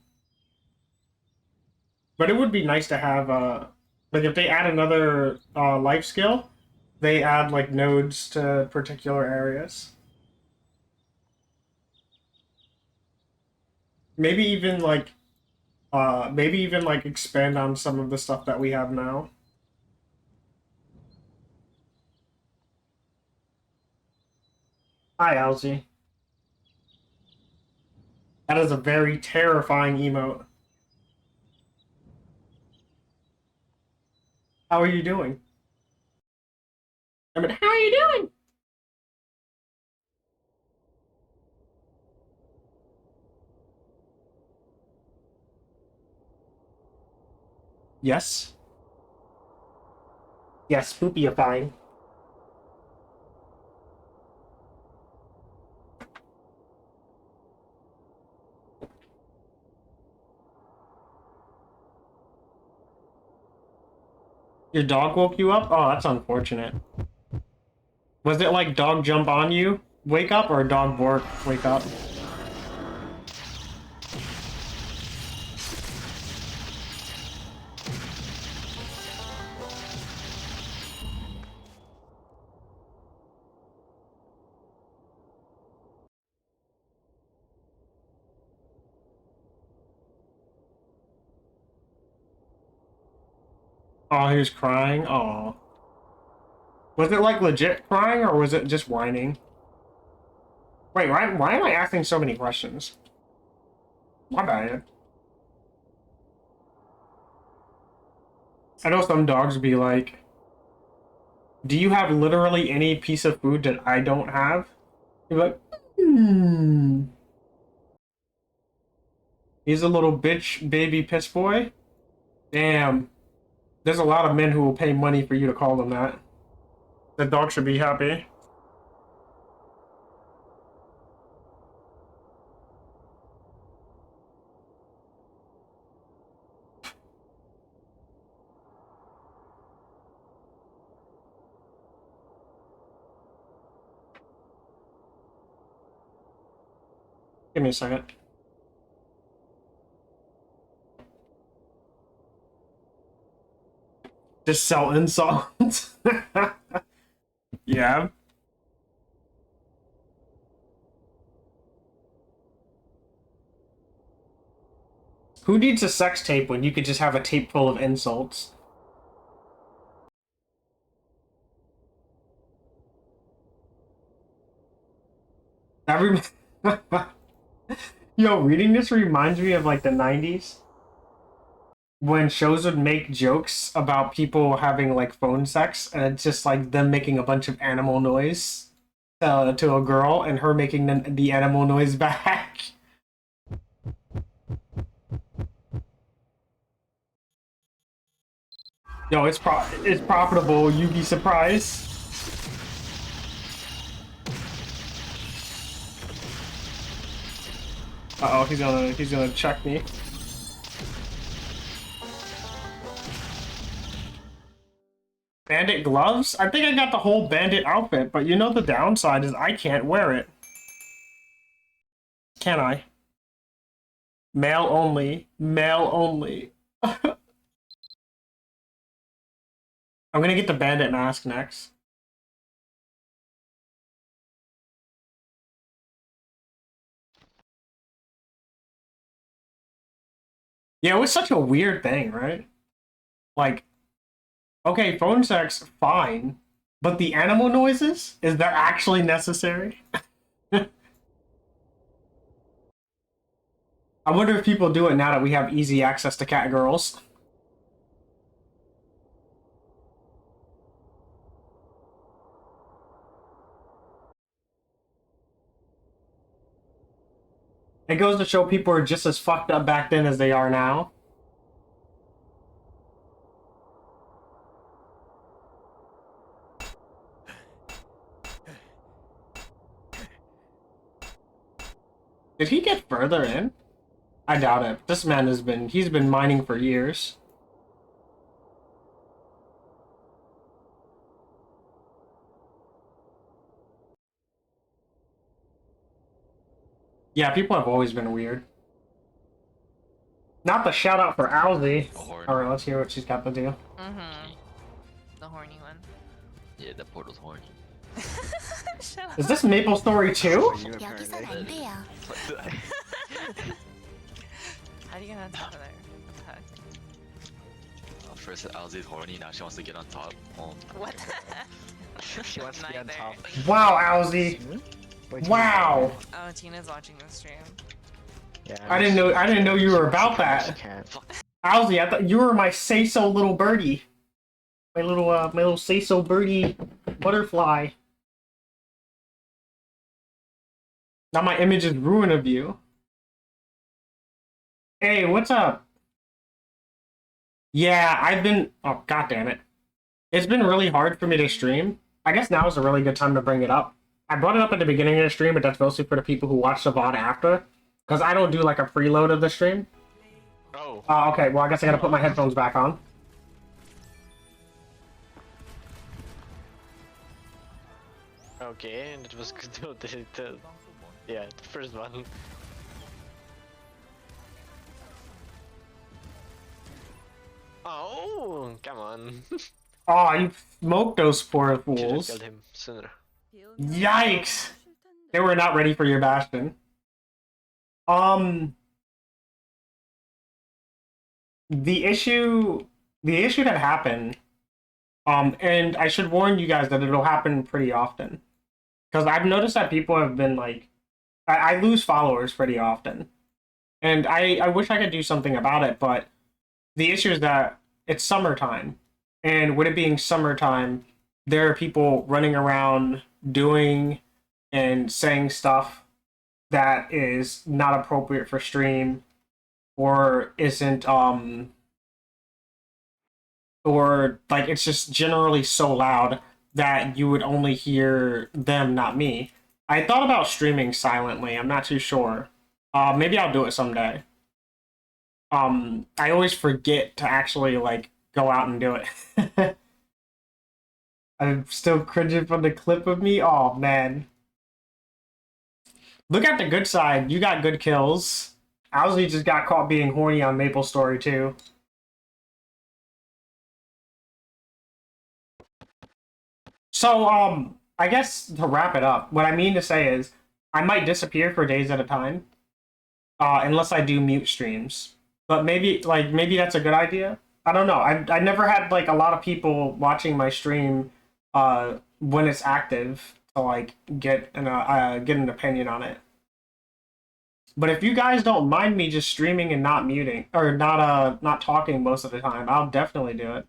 But it would be nice to have like if they add another life skill, they add like nodes to particular areas. Maybe even like maybe even like expand on some of the stuff that we have now. Hi, Elsie. That is a very terrifying emote. How are you doing? I mean, how are you doing? Yes. Yes, poopy are fine. Your dog woke you up? Oh, that's unfortunate. Was it like dog jump on you, wake up, or dog bark, wake up? Oh, he was crying? Oh. Was it like legit crying, or was it just whining? Wait, why am I asking so many questions? My bad. I know some dogs be like, do you have literally any piece of food that I don't have? You're like, hmm. He's a little bitch baby piss boy? Damn. There's a lot of men who will pay money for you to call them that. The dog should be happy. Give me a second. Just sell insults. Yeah. Who needs a sex tape when you could just have a tape full of insults? Every Yo, reading this reminds me of like the 90s when shows would make jokes about people having like phone sex, and it's just like them making a bunch of animal noise to a girl and her making the animal noise back. Yo, it's profitable. You'd be surprised. Uh oh, he's gonna check me. Bandit gloves? I think I got the whole bandit outfit, but you know the downside is I can't wear it. Can I? Male only. Male only. I'm gonna get the bandit mask next. Yeah, it was such a weird thing, right? Like, okay, phone sex, fine. But the animal noises? Is that actually necessary? I wonder if people do it now that we have easy access to cat girls. It goes to show people are just as fucked up back then as they are now. Did he get further in? I doubt it. This man he's been mining for years. Yeah, people have always been weird. Not the shout out for Owlsy. Alright, let's hear what she's got to do. Mm-hmm. The horny one. Yeah, that portal's horny. Shut up. Is this Maple Story 2? 여기선 안 돼요. How do you get on top of there? What First, Ozzy's horny, now she wants to get on top. Oh, the heck? What the heck? She wants to be on Neither. top. Wow, Owlsy. Wow. Oh, Tina's watching the stream. Yeah, I didn't know you were about that. Can't. Owlsy, I thought you were my say-so little birdie. My little say-so birdie butterfly. Now my image is ruined of you. Hey, what's up? Yeah, oh, god damn it. It's been really hard for me to stream. I guess now is a really good time to bring it up. I brought it up at the beginning of the stream, but that's mostly for the people who watch the VOD after. Because I don't do like a preload of the stream. Oh. Okay, well I guess I gotta put my headphones back on. Okay, and it was good. Yeah, the first one. Oh, come on. Oh, you smoked those poor Should have fools. killed him sooner. Yikes! They were not ready for your bastion. The issue that happened, and I should warn you guys that it'll happen pretty often. Because I've noticed that people have been like, I lose followers pretty often. And I wish I could do something about it, but the issue is that it's summertime. And with it being summertime, there are people running around doing and saying stuff that is not appropriate for stream or isn't or like it's just generally so loud that you would only hear them, not me. I thought about streaming silently. I'm not too sure. Maybe I'll do it someday. I always forget to actually like go out and do it. I'm still cringing from the clip of me. Oh man. Look at the good side. You got good kills. Owlsy just got caught being horny on Maple Story too. So, I guess to wrap it up, what I mean to say is I might disappear for days at a time, unless I do mute streams. But maybe that's a good idea. I don't know. I never had like a lot of people watching my stream when it's active to like get an opinion on it. But if you guys don't mind me just streaming and not muting or not talking most of the time, I'll definitely do it.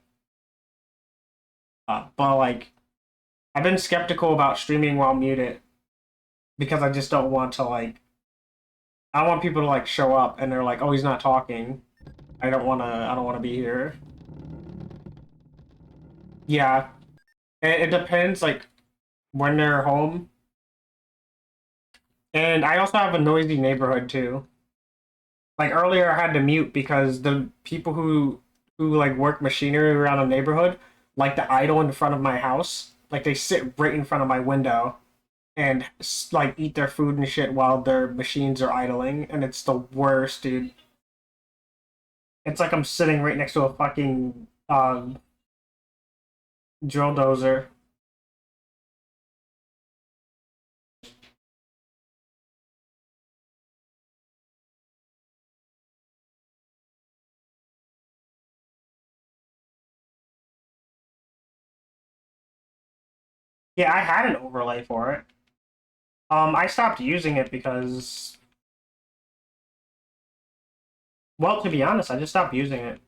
But like I've been skeptical about streaming while muted because I just don't want to like I don't want people to like show up and they're like, "Oh, he's not talking." I don't want to be here. Yeah. It depends like when they're home. And I also have a noisy neighborhood too. Like earlier I had to mute because the people who like work machinery around the neighborhood like to idle in front of my house. Like they sit right in front of my window and like eat their food and shit while their machines are idling, and it's the worst, dude. It's like I'm sitting right next to a fucking drill dozer. Yeah, I had an overlay for it. I stopped using it because, well, to be honest, I just stopped using it.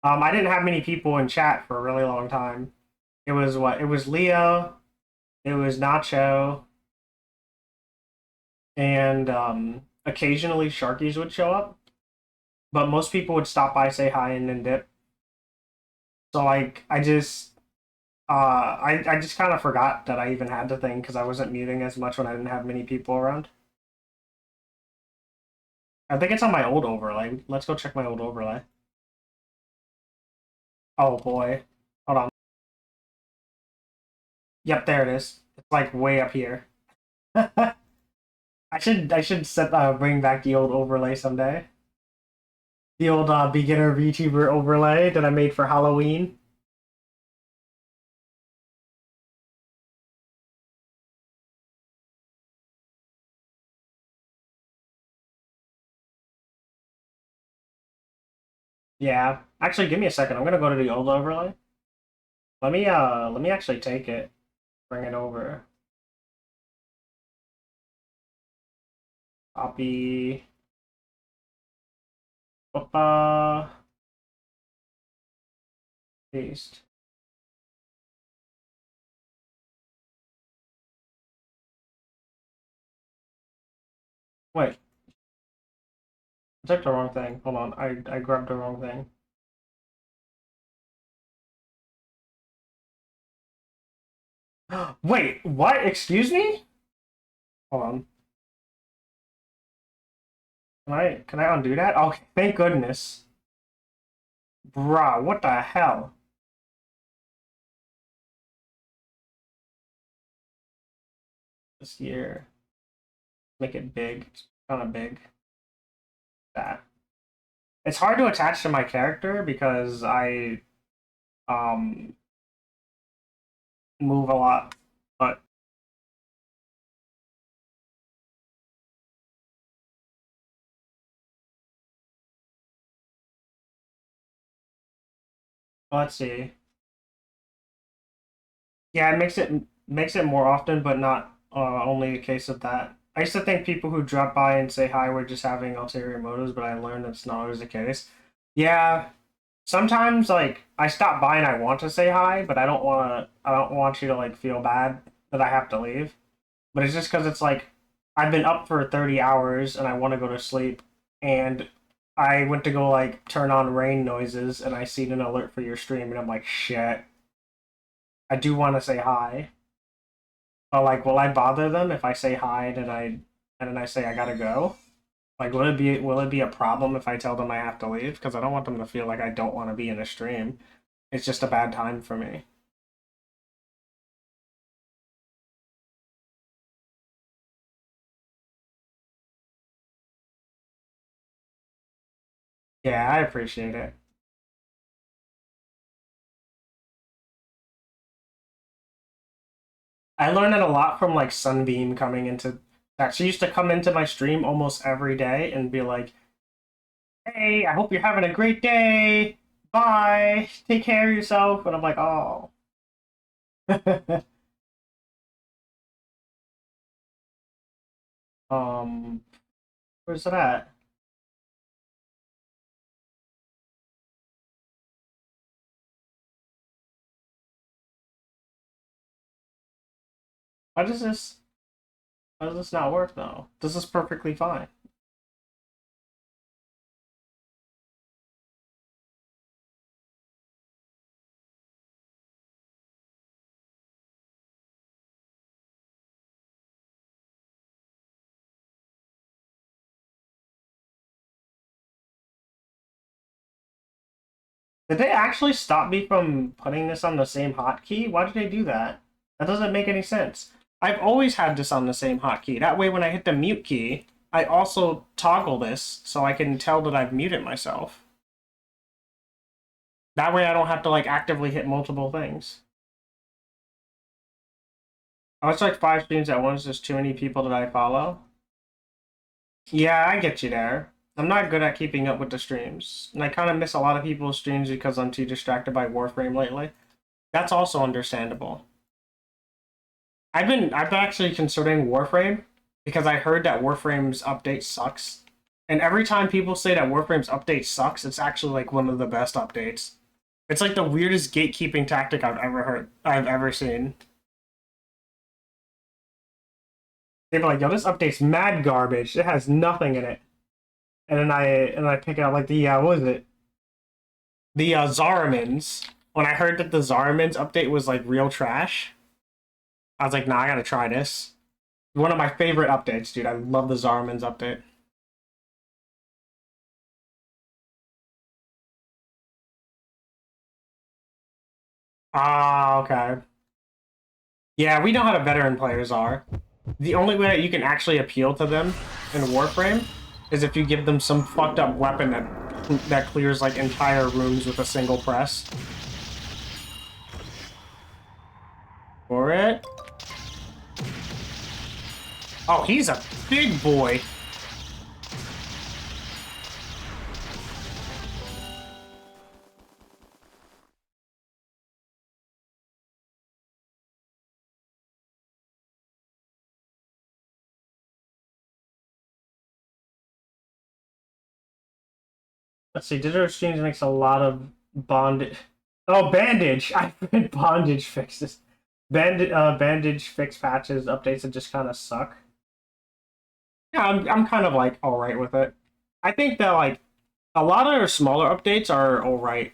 I didn't have many people in chat for a really long time. It was what? It was Leo, it was Nacho, and occasionally Sharkies would show up. But most people would stop by, say hi, and then dip. So like, I just kind of forgot that I even had the thing because I wasn't muting as much when I didn't have many people around. I think it's on my old overlay. Let's go check my old overlay. Oh boy. Hold on. Yep, there it is. It's like way up here. I should set bring back the old overlay someday. The old beginner VTuber overlay that I made for Halloween. Yeah. Actually, give me a second. I'm gonna go to the old overlay. Let me actually take it, bring it over. Copy. Paste. Wait, I took the wrong thing. Hold on, I grabbed the wrong thing. Wait, what? Excuse me? Hold on. Can I undo that? Okay, thank goodness. Bruh, what the hell? This year. Make it big. It's kind of big. That. It's hard to attach to my character because I um move a lot. But let's see. Yeah, it makes it more often, but not only a case of that. I used to think people who drop by and say hi were just having ulterior motives, but I learned that's not always the case. Yeah, sometimes like I stop by and I want to say hi, but I don't want you to like feel bad that I have to leave. But it's just because it's like I've been up for 30 hours and I want to go to sleep, and I went to go like turn on rain noises and I seen an alert for your stream and I'm like, shit. I do want to say hi. But like, will I bother them if I say hi and then I say I gotta go? Like, will it be a problem if I tell them I have to leave? Because I don't want them to feel like I don't want to be in a stream. It's just a bad time for me. Yeah, I appreciate it. I learned it a lot from like Sunbeam coming into that. She used to come into my stream almost every day and be like, "Hey, I hope you're having a great day. Bye. Take care of yourself." And I'm like, "Oh." Where's it at? Why does this? Why does this not work though? This is perfectly fine. Did they actually stop me from putting this on the same hotkey? Why did they do that? That doesn't make any sense. I've always had this on the same hotkey. That way when I hit the mute key, I also toggle this so I can tell that I've muted myself. That way I don't have to like actively hit multiple things. I watch like 5 streams at once, there's too many people that I follow. Yeah, I get you there. I'm not good at keeping up with the streams. And I kind of miss a lot of people's streams because I'm too distracted by Warframe lately. That's also understandable. I've been actually considering Warframe because I heard that Warframe's update sucks. And every time people say that Warframe's update sucks, it's actually like one of the best updates. It's like the weirdest gatekeeping tactic I've ever seen. They'd be like, "Yo, this update's mad garbage. It has nothing in it." And then I pick out like the what is it? The Zaramins. When I heard that the Zaramins update was like real trash, I was like, "Nah, I gotta try this." One of my favorite updates, dude. I love the Zaramins update. Ah, okay. Yeah, we know how the veteran players are. The only way that you can actually appeal to them in Warframe is if you give them some fucked up weapon that clears like entire rooms with a single press. For it. Oh, he's a big boy. Let's see, digital exchange makes a lot of bondage. Oh, bandage! I meant bondage fixes. Bandage fix patches, updates that just kind of suck. Yeah, I'm kind of like all right with it. I think that like a lot of smaller updates are all right.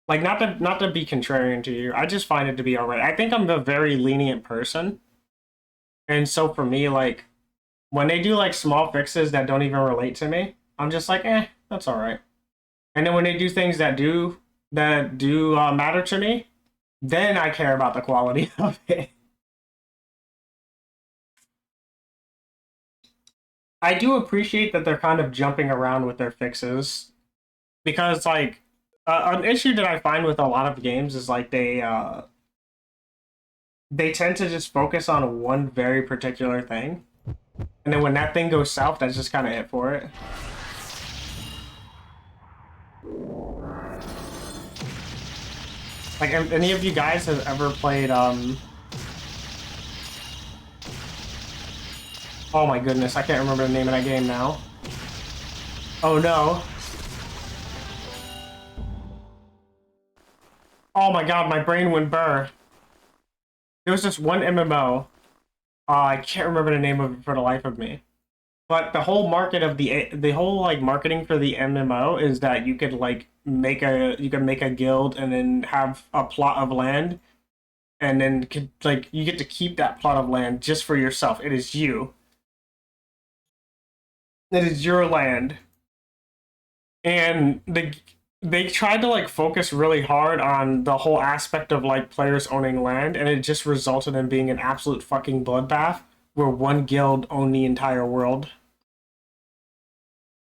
Like not to be contrarian to you, I just find it to be all right. I think I'm a very lenient person, and so for me, like when they do like small fixes that don't even relate to me, I'm just like, that's all right. And then when they do things that do matter to me, then I care about the quality of it. I do appreciate that they're kind of jumping around with their fixes because like an issue that I find with a lot of games is like they tend to just focus on one very particular thing, and then when that thing goes south, that's just kind of it for it. Like, any of you guys have ever played, oh my goodness, I can't remember the name of that game now. Oh no. Oh my god, my brain went burr. There was this one MMO. I can't remember the name of it for the life of me. But the whole market of the whole like marketing for the MMO is that you could like make a guild and then have a plot of land, and then like you get to keep that plot of land just for yourself. It is you. It is your land. And they tried to like focus really hard on the whole aspect of like players owning land, and it just resulted in being an absolute fucking bloodbath where one guild owned the entire world.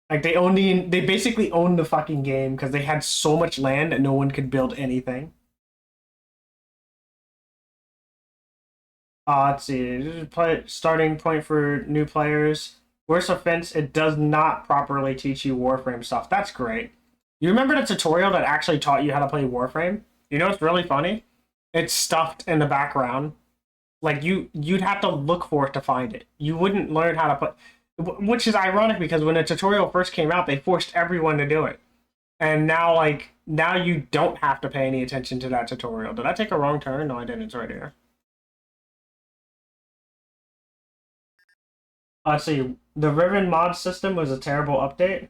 Like they basically owned the fucking game because they had so much land that no one could build anything. Let's see. Starting point for new players. Worst offense, it does not properly teach you Warframe stuff. That's great. You remember the tutorial that actually taught you how to play Warframe? You know what's really funny? It's stuffed in the background. Like you'd have to look for it to find it. You wouldn't learn how to play, which is ironic because when the tutorial first came out, they forced everyone to do it. And now you don't have to pay any attention to that tutorial. Did I take a wrong turn? No, I didn't. It's right here. Let's see. The Riven mod system was a terrible update.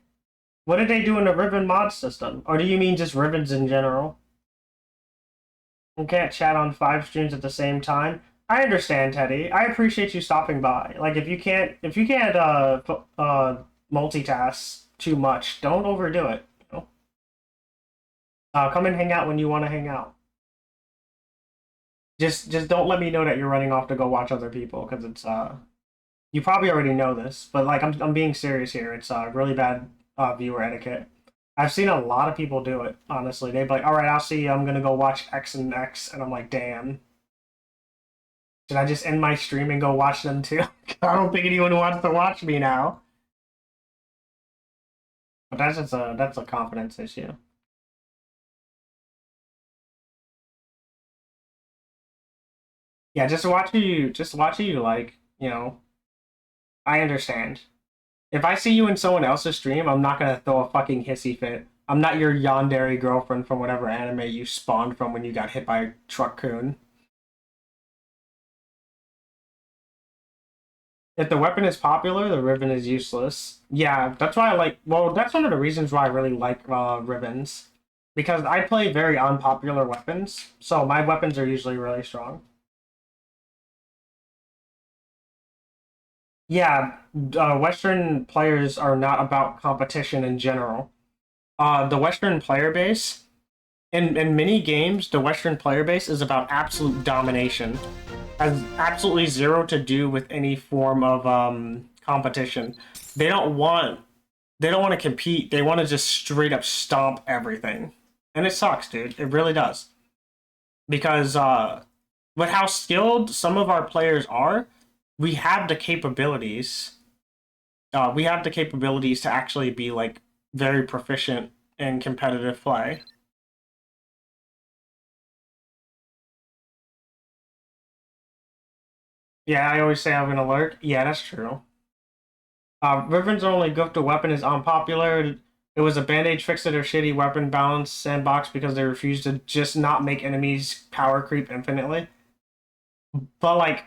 What did they do in the Riven mod system? Or do you mean just Rivens in general? You can't chat on 5 streams at the same time. I understand, Teddy. I appreciate you stopping by. Like if you can't multitask too much, don't overdo it. You know? Come and hang out when you want to hang out. Just don't let me know that you're running off to go watch other people, because it's you probably already know this, but like I'm being serious here. It's really bad viewer etiquette. I've seen a lot of people do it, honestly. They'd be like, all right, I'll see you. I'm going to go watch X and X. And I'm like, damn. Should I just end my stream and go watch them too? I don't think anyone wants to watch me now. But that's a confidence issue. Yeah, just watch who you like, you know. I understand. If I see you in someone else's stream, I'm not gonna throw a fucking hissy fit. I'm not your yandere girlfriend from whatever anime you spawned from when you got hit by a truck coon. If the weapon is popular, the ribbon is useless. Yeah, that's why I like. Well, that's one of the reasons why I really like ribbons, because I play very unpopular weapons, so my weapons are usually really strong. Yeah, Western players are not about competition in general. The Western player base, in many games, the Western player base is about absolute domination. Has absolutely zero to do with any form of competition. They don't want to compete. They want to just straight up stomp everything. And it sucks, dude. It really does. Because with how skilled some of our players are, we have the capabilities. We have the capabilities to actually be like very proficient in competitive play. Yeah, I always say I'm an alert. Yeah, that's true. Riven's only go-to weapon is unpopular. It was a band-aid fix to their shitty weapon balance sandbox because they refused to just not make enemies power creep infinitely. But like,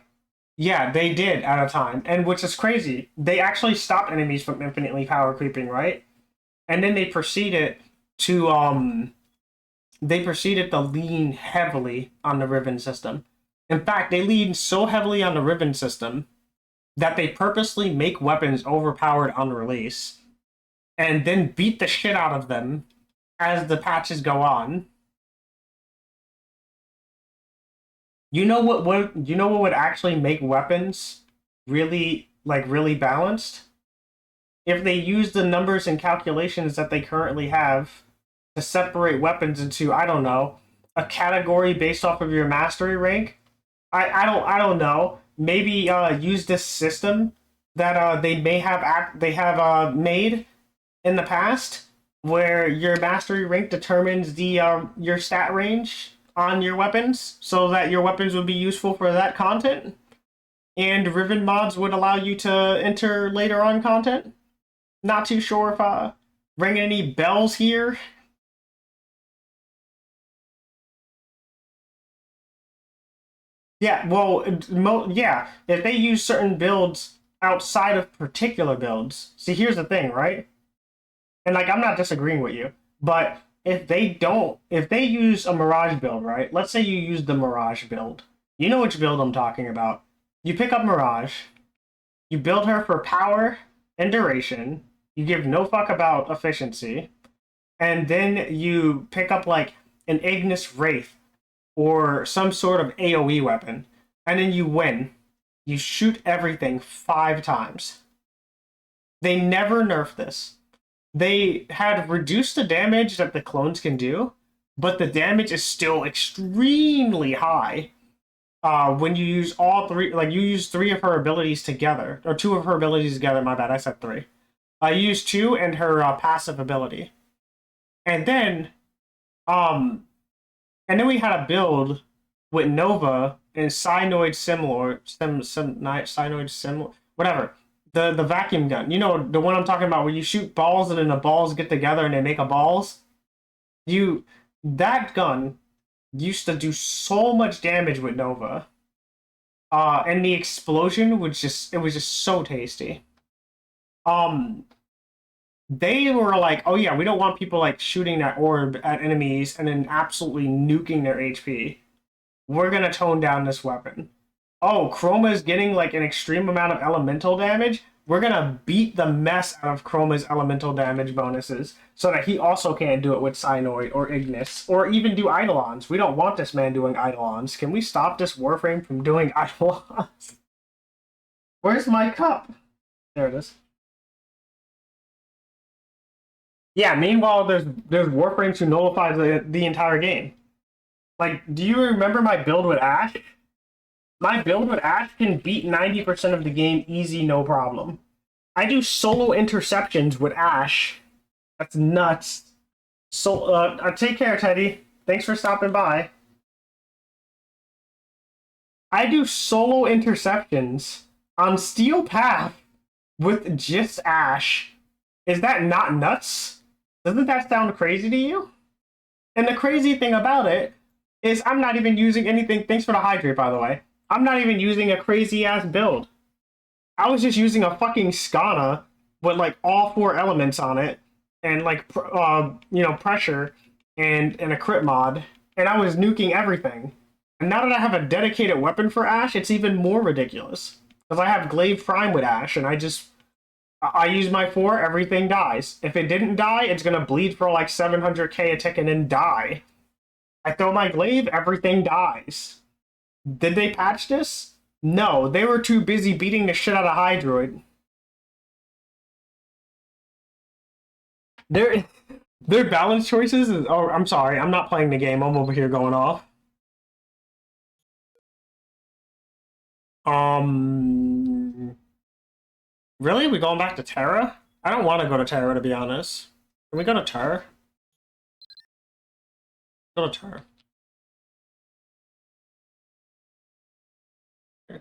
yeah, they did at a time, and which is crazy. They actually stopped enemies from infinitely power creeping, right? And then they proceeded to lean heavily on the Riven system. In fact, they lean so heavily on the Riven system that they purposely make weapons overpowered on release and then beat the shit out of them as the patches go on. You know what would actually make weapons really balanced? If they use the numbers and calculations that they currently have to separate weapons into, I don't know, a category based off of your mastery rank. I don't know. Maybe use this system that they have made in the past, where your mastery rank determines the your stat range on your weapons, so that your weapons would be useful for that content, and Riven mods would allow you to enter later on content. Not too sure if ringing any bells here. Yeah, well, yeah, if they use certain builds outside of particular builds. See, here's the thing, right? And like, I'm not disagreeing with you, but if they use a Mirage build, right? Let's say you use the Mirage build. You know which build I'm talking about. You pick up Mirage, you build her for power and duration, you give no fuck about efficiency, and then you pick up like an Ignis Wraith or some sort of AoE weapon, and then you win. You shoot everything 5 times. They never nerfed this. They had reduced the damage that the clones can do, but the damage is still extremely high. when you use all three, like you use three of her abilities together, or two of her abilities together. My bad, I said three. I used two and her passive ability, and then um, we had a build with Nova and Cyanoid Similar, Cyanoid Similar, whatever. The vacuum gun, you know, the one I'm talking about, where you shoot balls and then the balls get together and they make a balls. That gun used to do so much damage with Nova. And the explosion was just so tasty. They were like, oh yeah, we don't want people like shooting that orb at enemies and then absolutely nuking their HP. We're gonna tone down this weapon. Oh, Chroma is getting like an extreme amount of elemental damage. We're gonna beat the mess out of Chroma's elemental damage bonuses so that he also can't do it with Cyanoid or Ignis or even do Eidolons. We don't want this man doing Eidolons. Can we stop this Warframe from doing Eidolons? Where's my cup? There it is. Yeah, meanwhile, there's Warframes who nullify the entire game. Like, do you remember my build with Ash? My build with Ash can beat 90% of the game easy, no problem. I do solo interceptions with Ash. That's nuts. So, take care, Teddy. Thanks for stopping by. I do solo interceptions on Steel Path with just Ash. Is that not nuts? Doesn't that sound crazy to you? And the crazy thing about it is I'm not even using anything. Thanks for the hydrate, by the way. I'm not even using a crazy ass build. I was just using a fucking Skana with like all four elements on it and like pressure and a crit mod, and I was nuking everything. And now that I have a dedicated weapon for Ash, it's even more ridiculous because I have Glaive Prime with Ash, and I use my 4, everything dies. If it didn't die, it's gonna bleed for like 700k a tick and then die. I throw my Glaive, everything dies. Did they patch this? No, they were too busy beating the shit out of Hydroid. Their balance choices is... Oh, I'm sorry, I'm not playing the game. I'm over here going off. Really? We going back to Terra? I don't want to go to Terra, to be honest. Can we go to Terra? Go to Terra.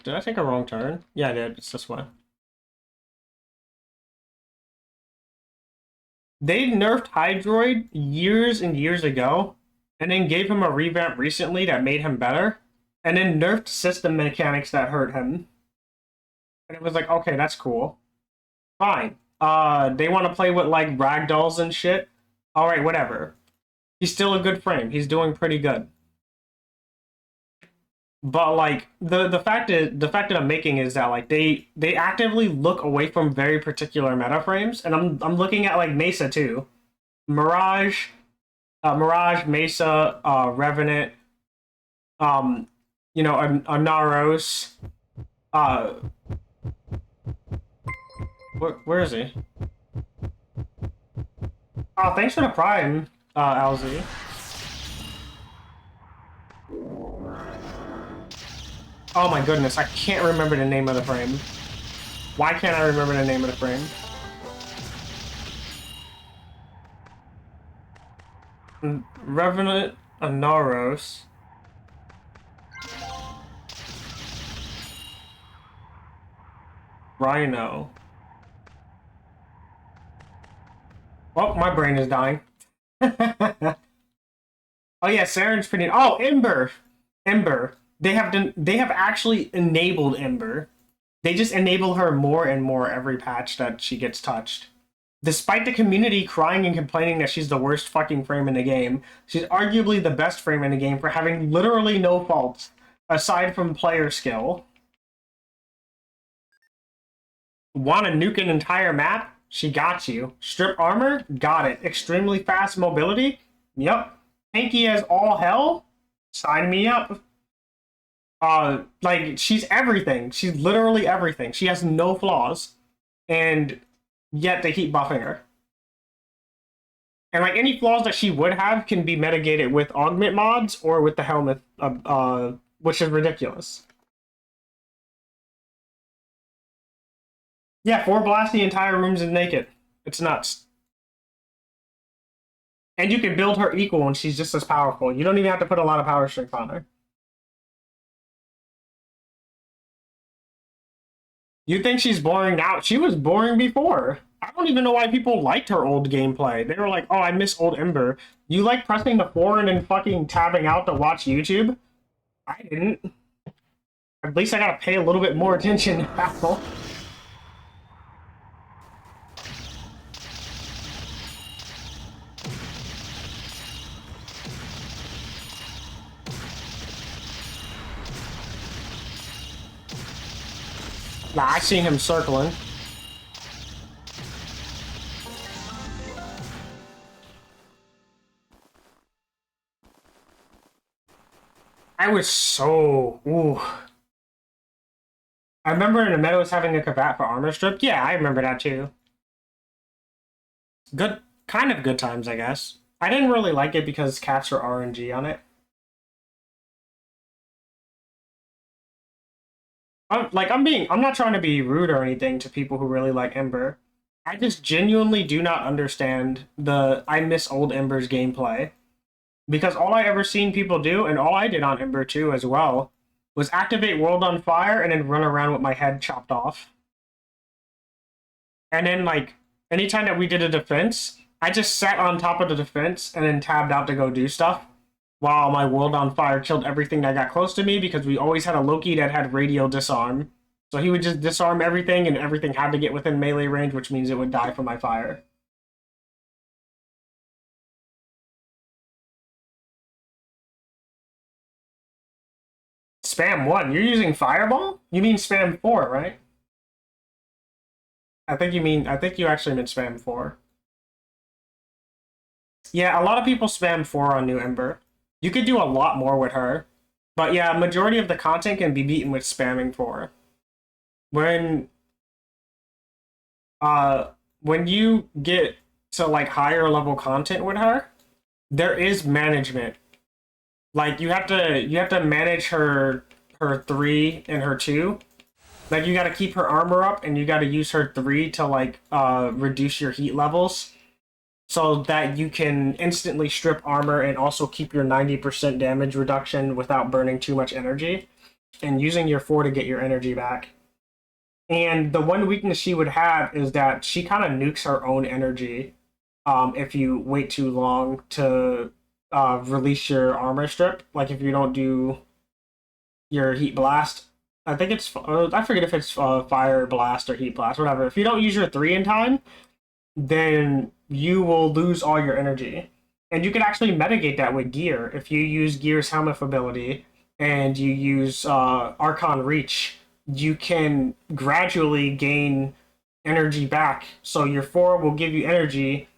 Did I take a wrong turn? Yeah, I did. It's this way. They nerfed Hydroid years and years ago, and then gave him a revamp recently that made him better, and then nerfed system mechanics that hurt him. And it was like, okay, that's cool. Fine. They want to play with like ragdolls and shit. Alright, whatever. He's still a good frame. He's doing pretty good. But like the fact that I'm making is that like they actively look away from very particular meta frames, and I'm looking at like Mesa too, Mirage, Mesa, Revenant, Naros, where is he? Oh, thanks for the prime, LZ. Oh my goodness, I can't remember the name of the frame. Why can't I remember the name of the frame? Revenant Anaros. Rhino. Oh, my brain is dying. Oh yeah, Saren's pretty... Oh, Ember! Ember. They have actually enabled Ember. They just enable her more and more every patch that she gets touched. Despite the community crying and complaining that she's the worst fucking frame in the game, she's arguably the best frame in the game for having literally no faults, aside from player skill. Want to nuke an entire map? She got you. Strip armor? Got it. Extremely fast mobility? Yep. Tanky as all hell? Sign me up. Like, she's everything. She's literally everything. She has no flaws. And yet they keep buffing her. And, like, any flaws that she would have can be mitigated with augment mods or with the helmet which is ridiculous. Yeah, 4 blasts the entire room's naked. It's nuts. And you can build her equal and she's just as powerful. You don't even have to put a lot of power strength on her. You think she's boring now? She was boring before. I don't even know why people liked her old gameplay. They were like, oh, I miss old Ember. You like pressing the 4 and then fucking tabbing out to watch YouTube? I didn't. At least I gotta pay a little bit more attention now. Nah, I seen him circling. I was so... Ooh. I remember in the Meadows having a Kavat for armor strip. Yeah, I remember that too. Good, kind of good times, I guess. I didn't really like it because cats are RNG on it. I'm not trying to be rude or anything to people who really like Ember. I just genuinely do not understand the I miss old Ember's gameplay. Because all I ever seen people do, and all I did on Ember 2 as well, was activate World on Fire and then run around with my head chopped off. And then, like, anytime that we did a defense, I just sat on top of the defense and then tabbed out to go do stuff. While my World on Fire killed everything that got close to me, because we always had a Loki that had radial disarm. So he would just disarm everything, and everything had to get within melee range, which means it would die from my fire. Spam 1? You're using Fireball? You mean spam 4, right? I think you actually meant spam 4. Yeah, a lot of people spam 4 on New Ember. You could do a lot more with her. But yeah, majority of the content can be beaten with spamming 4. When you get to like higher level content with her, there is management. Like you have to manage her 3 and her 2. Like you gotta keep her armor up and you gotta use her 3 to like reduce your heat levels, so that you can instantly strip armor and also keep your 90% damage reduction without burning too much energy, and using your 4 to get your energy back. And the one weakness she would have is that she kind of nukes her own energy if you wait too long to release your armor strip. Like if you don't do your heat blast. I think it's, I forget if it's fire blast or heat blast, whatever. If you don't use your 3 in time, then you will lose all your energy. And you can actually mitigate that with gear. If you use Gear's Helmet ability and you use Archon Reach, you can gradually gain energy back. So your 4 will give you energy,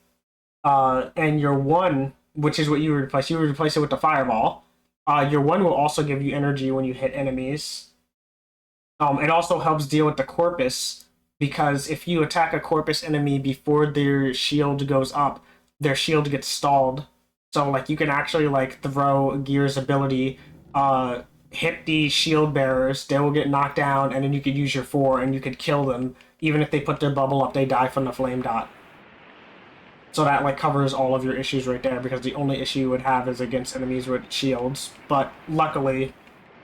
and your 1, which is what you would replace it with the Fireball. Your 1 will also give you energy when you hit enemies. It also helps deal with the Corpus, because if you attack a Corpus enemy before their shield goes up, their shield gets stalled. So like you can actually like throw Gear's ability, hit the shield bearers, they will get knocked down, and then you could use your 4 and you could kill them. Even if they put their bubble up, they die from the flame dot. So that like covers all of your issues right there, because the only issue you would have is against enemies with shields. But luckily,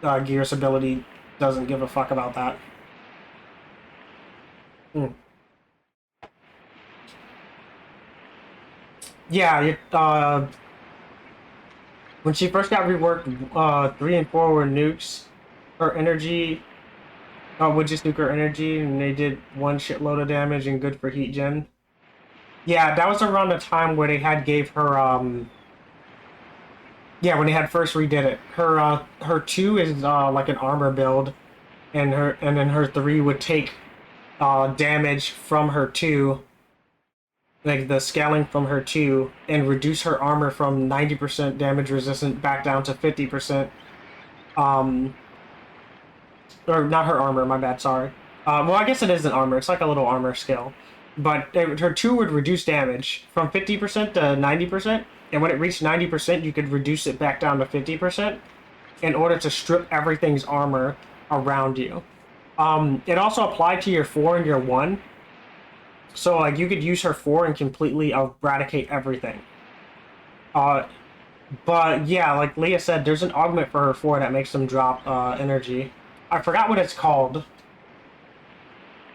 Gear's ability doesn't give a fuck about that. Yeah, when she first got reworked, 3 and 4 were nukes. Her energy would just nuke her energy, and they did one shitload of damage and good for heat gen. Yeah, that was around the time where they had gave her yeah, when they had first redid it. Her 2 is like an armor build, and then her 3 would take damage from her 2, like the scaling from her 2, and reduce her armor from 90% damage resistant back down to 50%. Or not her armor, my bad, sorry. Well, I guess it is an armor. It's like a little armor skill. But her 2 would reduce damage from 50% to 90%, and when it reached 90%, you could reduce it back down to 50%. in order to strip everything's armor around you. It also applied to your 4 and your 1. So like you could use her 4 and completely eradicate everything. But yeah, like Leah said, there's an augment for her 4 that makes them drop energy. I forgot what it's called.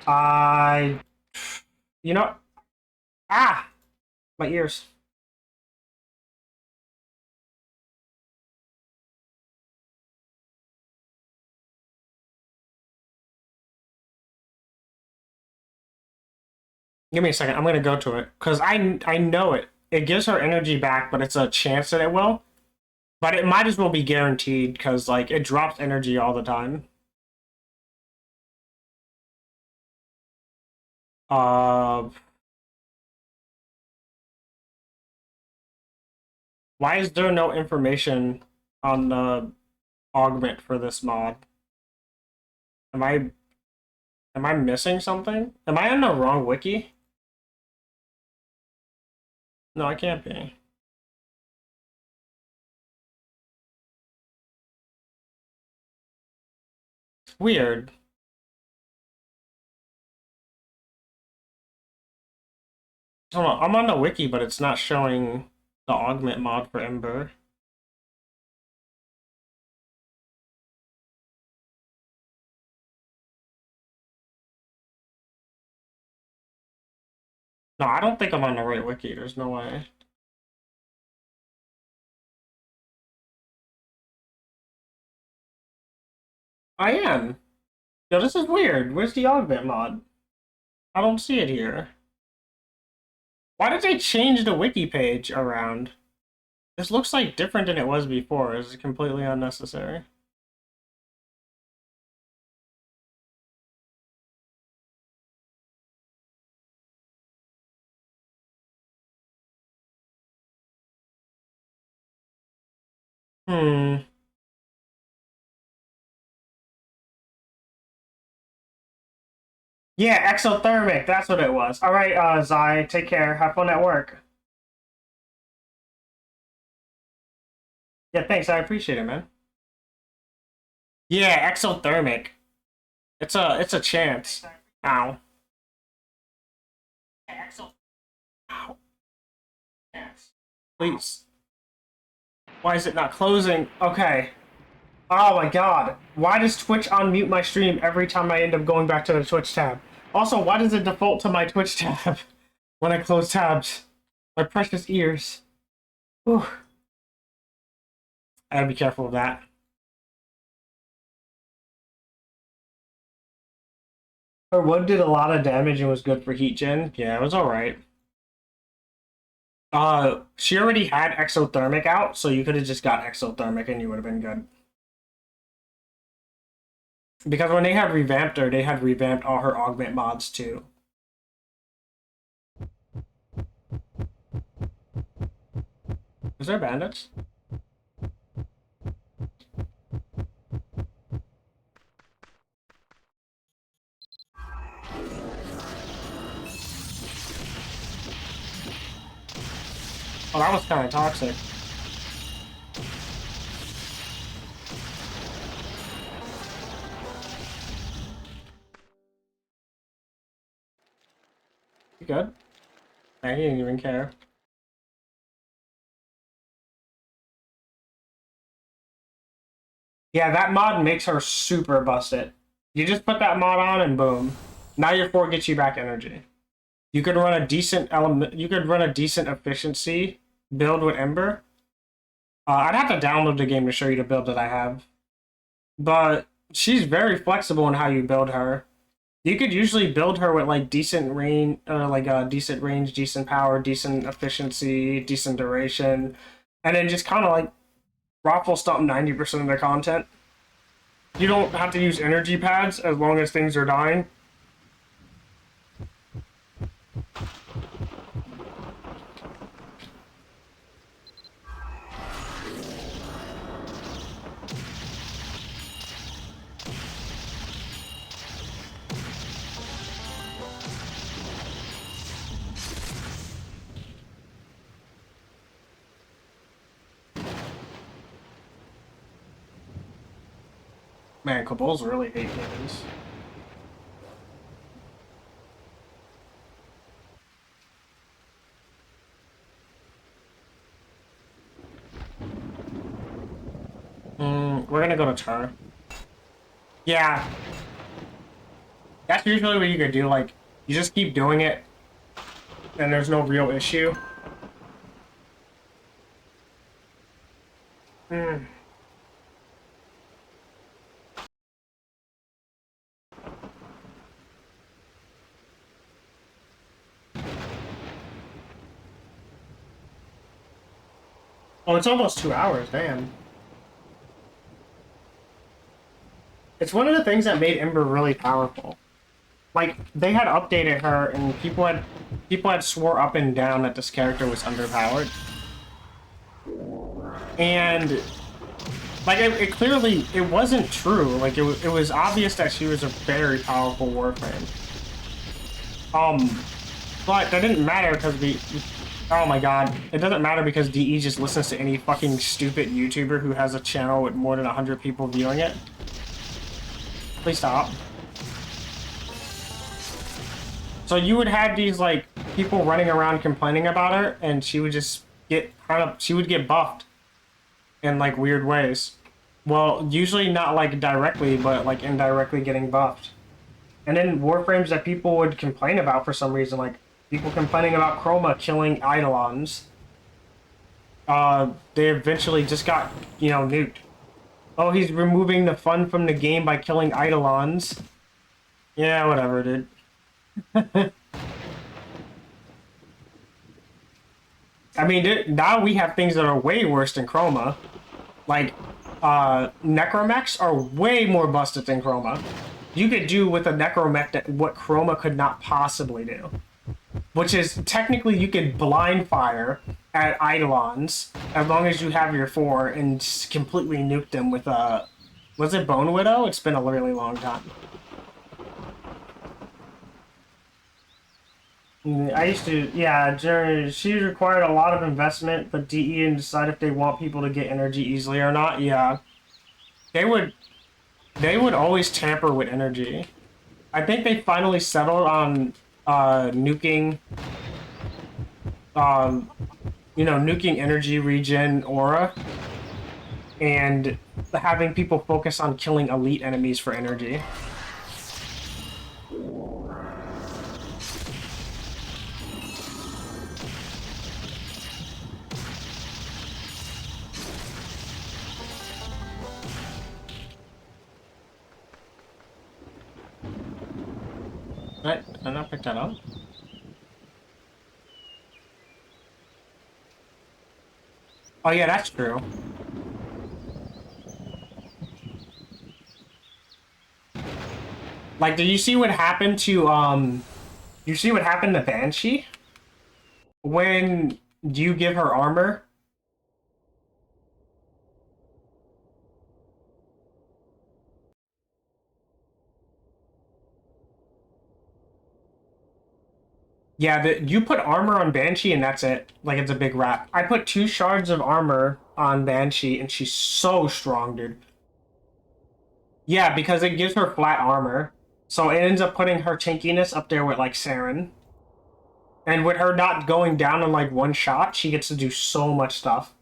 I, you know, my ears. Give me a second. I'm gonna go to it because I know it. It gives her energy back, but it's a chance that it will. But it might as well be guaranteed because like it drops energy all the time. Uh, why is there no information on the augment for this mod? Am I missing something? Am I on the wrong wiki? No, I can't be. It's weird. Hold on, I'm on the wiki, but it's not showing the augment mod for Ember. No, I don't think I'm on the right wiki. There's no way. I am. Yo, this is weird. Where's the augment mod? I don't see it here. Why did they change the wiki page around? This looks like different than it was before. It's completely unnecessary. Hmm. Yeah, exothermic. That's what it was. All right, Zai, take care. Have fun at work. Yeah, thanks. I appreciate it, man. Yeah, exothermic. It's a chance. Ow. Ow. Please. Why is it not closing? Okay. Oh my god. Why does Twitch unmute my stream every time I end up going back to the Twitch tab? Also, why does it default to my Twitch tab when I close tabs? My precious ears. Whew. I gotta be careful of that. Her wood did a lot of damage and was good for heat gen. Yeah, it was alright. She already had exothermic out, so you could have just got exothermic and you would have been good. Because when they had revamped her, they had revamped all her augment mods too. Is there bandits? Oh, that was kind of toxic. You good? I didn't even care. Yeah, that mod makes her super busted. You just put that mod on and boom. Now your 4 gets you back energy. You could run a decent element. You could run a decent efficiency build with Ember. I'd have to download the game to show you the build that I have. But she's very flexible in how you build her. You could usually build her with like decent range, or like a decent range, decent power, decent efficiency, decent duration, and then just kind of like raffle stomp 90% of the content. You don't have to use energy pads as long as things are dying. Man, Cabols really hate humans. We're gonna go to Char. Yeah. That's usually what you could do, like, you just keep doing it, and there's no real issue. Hmm. Oh, it's almost 2 hours, damn. It's one of the things that made Ember really powerful. Like, they had updated her, and people had swore up and down that this character was underpowered. And like it clearly it wasn't true. Like it was obvious that she was a very powerful Warframe. But that didn't matter because oh my god, it doesn't matter because DE just listens to any fucking stupid YouTuber who has a channel with more than 100 people viewing it. Please stop. So you would have these like people running around complaining about her, and she would just get she would get buffed in like weird ways. Well, usually not like directly, but like indirectly getting buffed. And then Warframes that people would complain about for some reason, like people complaining about Chroma killing Eidolons. They eventually just got, nuked. Oh, he's removing the fun from the game by killing Eidolons. Yeah, whatever, dude. I mean, now we have things that are way worse than Chroma. Like, Necromechs are way more busted than Chroma. You could do with a Necromech that what Chroma could not possibly do. Which is, technically, you could blind fire at Eidolons, as long as you have your 4, and just completely nuke them with was it Bone Widow? It's been a really long time. I used to, yeah, she required a lot of investment, but DE and decide if they want people to get energy easily or not. Yeah, they would always tamper with energy. I think they finally settled on nuking, nuking energy regen aura, and having people focus on killing elite enemies for energy. Right, did I not pick that up? Oh yeah, that's true. Like, did you see what happened to you see what happened to Banshee? When you give her armor? Yeah, you put armor on Banshee and that's it. Like, it's a big wrap. I put 2 shards of armor on Banshee and she's so strong, dude. Yeah, because it gives her flat armor. So it ends up putting her tankiness up there with, like, Saren. And with her not going down in, like, one shot, she gets to do so much stuff.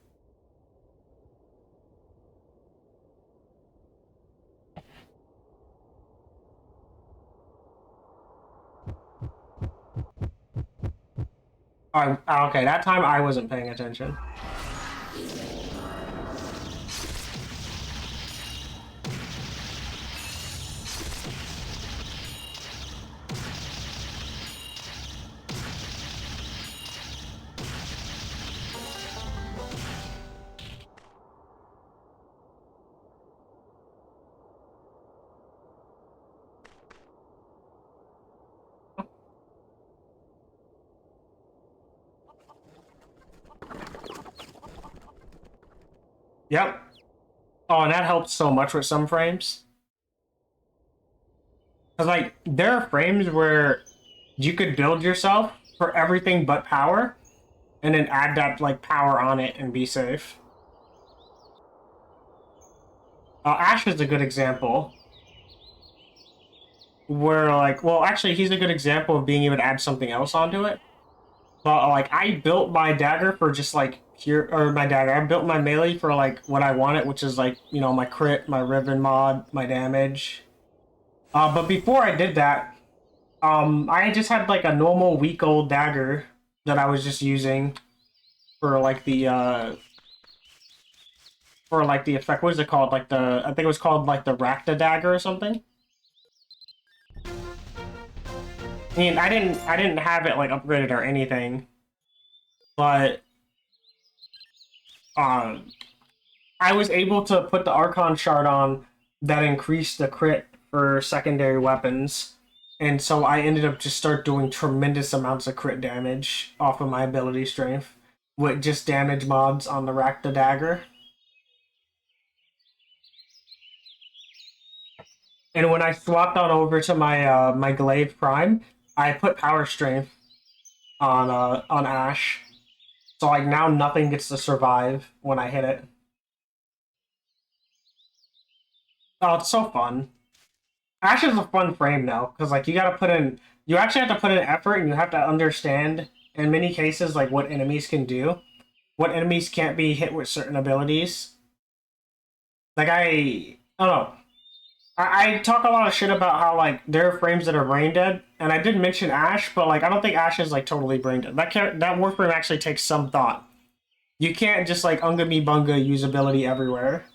Okay, that time I wasn't paying attention. Yep. Oh, and that helps so much with some frames. Because, like, there are frames where you could build yourself for everything but power, and then add that, like, power on it and be safe. Ash is a good example. Where like, well, actually, he's a good example of being able to add something else onto it. But like, I built my dagger for just like here, or my dagger. I built my melee for like what I wanted, which is like my crit, my ribbon mod, my damage. But before I did that, I just had like a normal week old dagger that I was just using for like the effect. What is it called? Like I think it was called like the Rakta dagger or something. I mean, I didn't have it like upgraded or anything, but um, I was able to put the Archon shard on that increased the crit for secondary weapons, and so I ended up just start doing tremendous amounts of crit damage off of my ability strength with just damage mods on the Rakta dagger. And when I swapped on over to my Glaive Prime, I put power strength on Ash. So like now nothing gets to survive when I hit it. Oh, it's so fun. Ash is a fun frame though, because like you actually have to put in effort and you have to understand in many cases like what enemies can do, what enemies can't be hit with certain abilities. Like I don't know. I talk a lot of shit about how like there are frames that are brain dead, and I did mention Ash, but like I don't think Ash is like totally brain dead. That Warframe actually takes some thought. You can't just like Unga Me Bunga usability everywhere.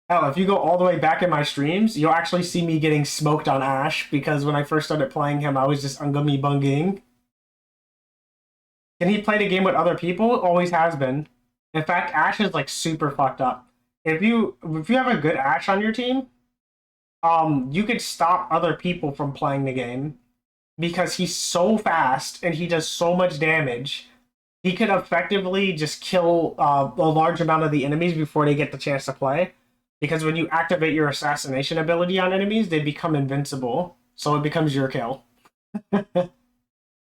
Hell, if you go all the way back in my streams, you'll actually see me getting smoked on Ash because when I first started playing him, I was just Unga Me Bunging. And he played a game with other people, always has been. In fact, Ash is like super fucked up. If you have a good Ash on your team, you could stop other people from playing the game because he's so fast and he does so much damage. He could effectively just kill a large amount of the enemies before they get the chance to play. Because when you activate your assassination ability on enemies, they become invincible. So it becomes your kill.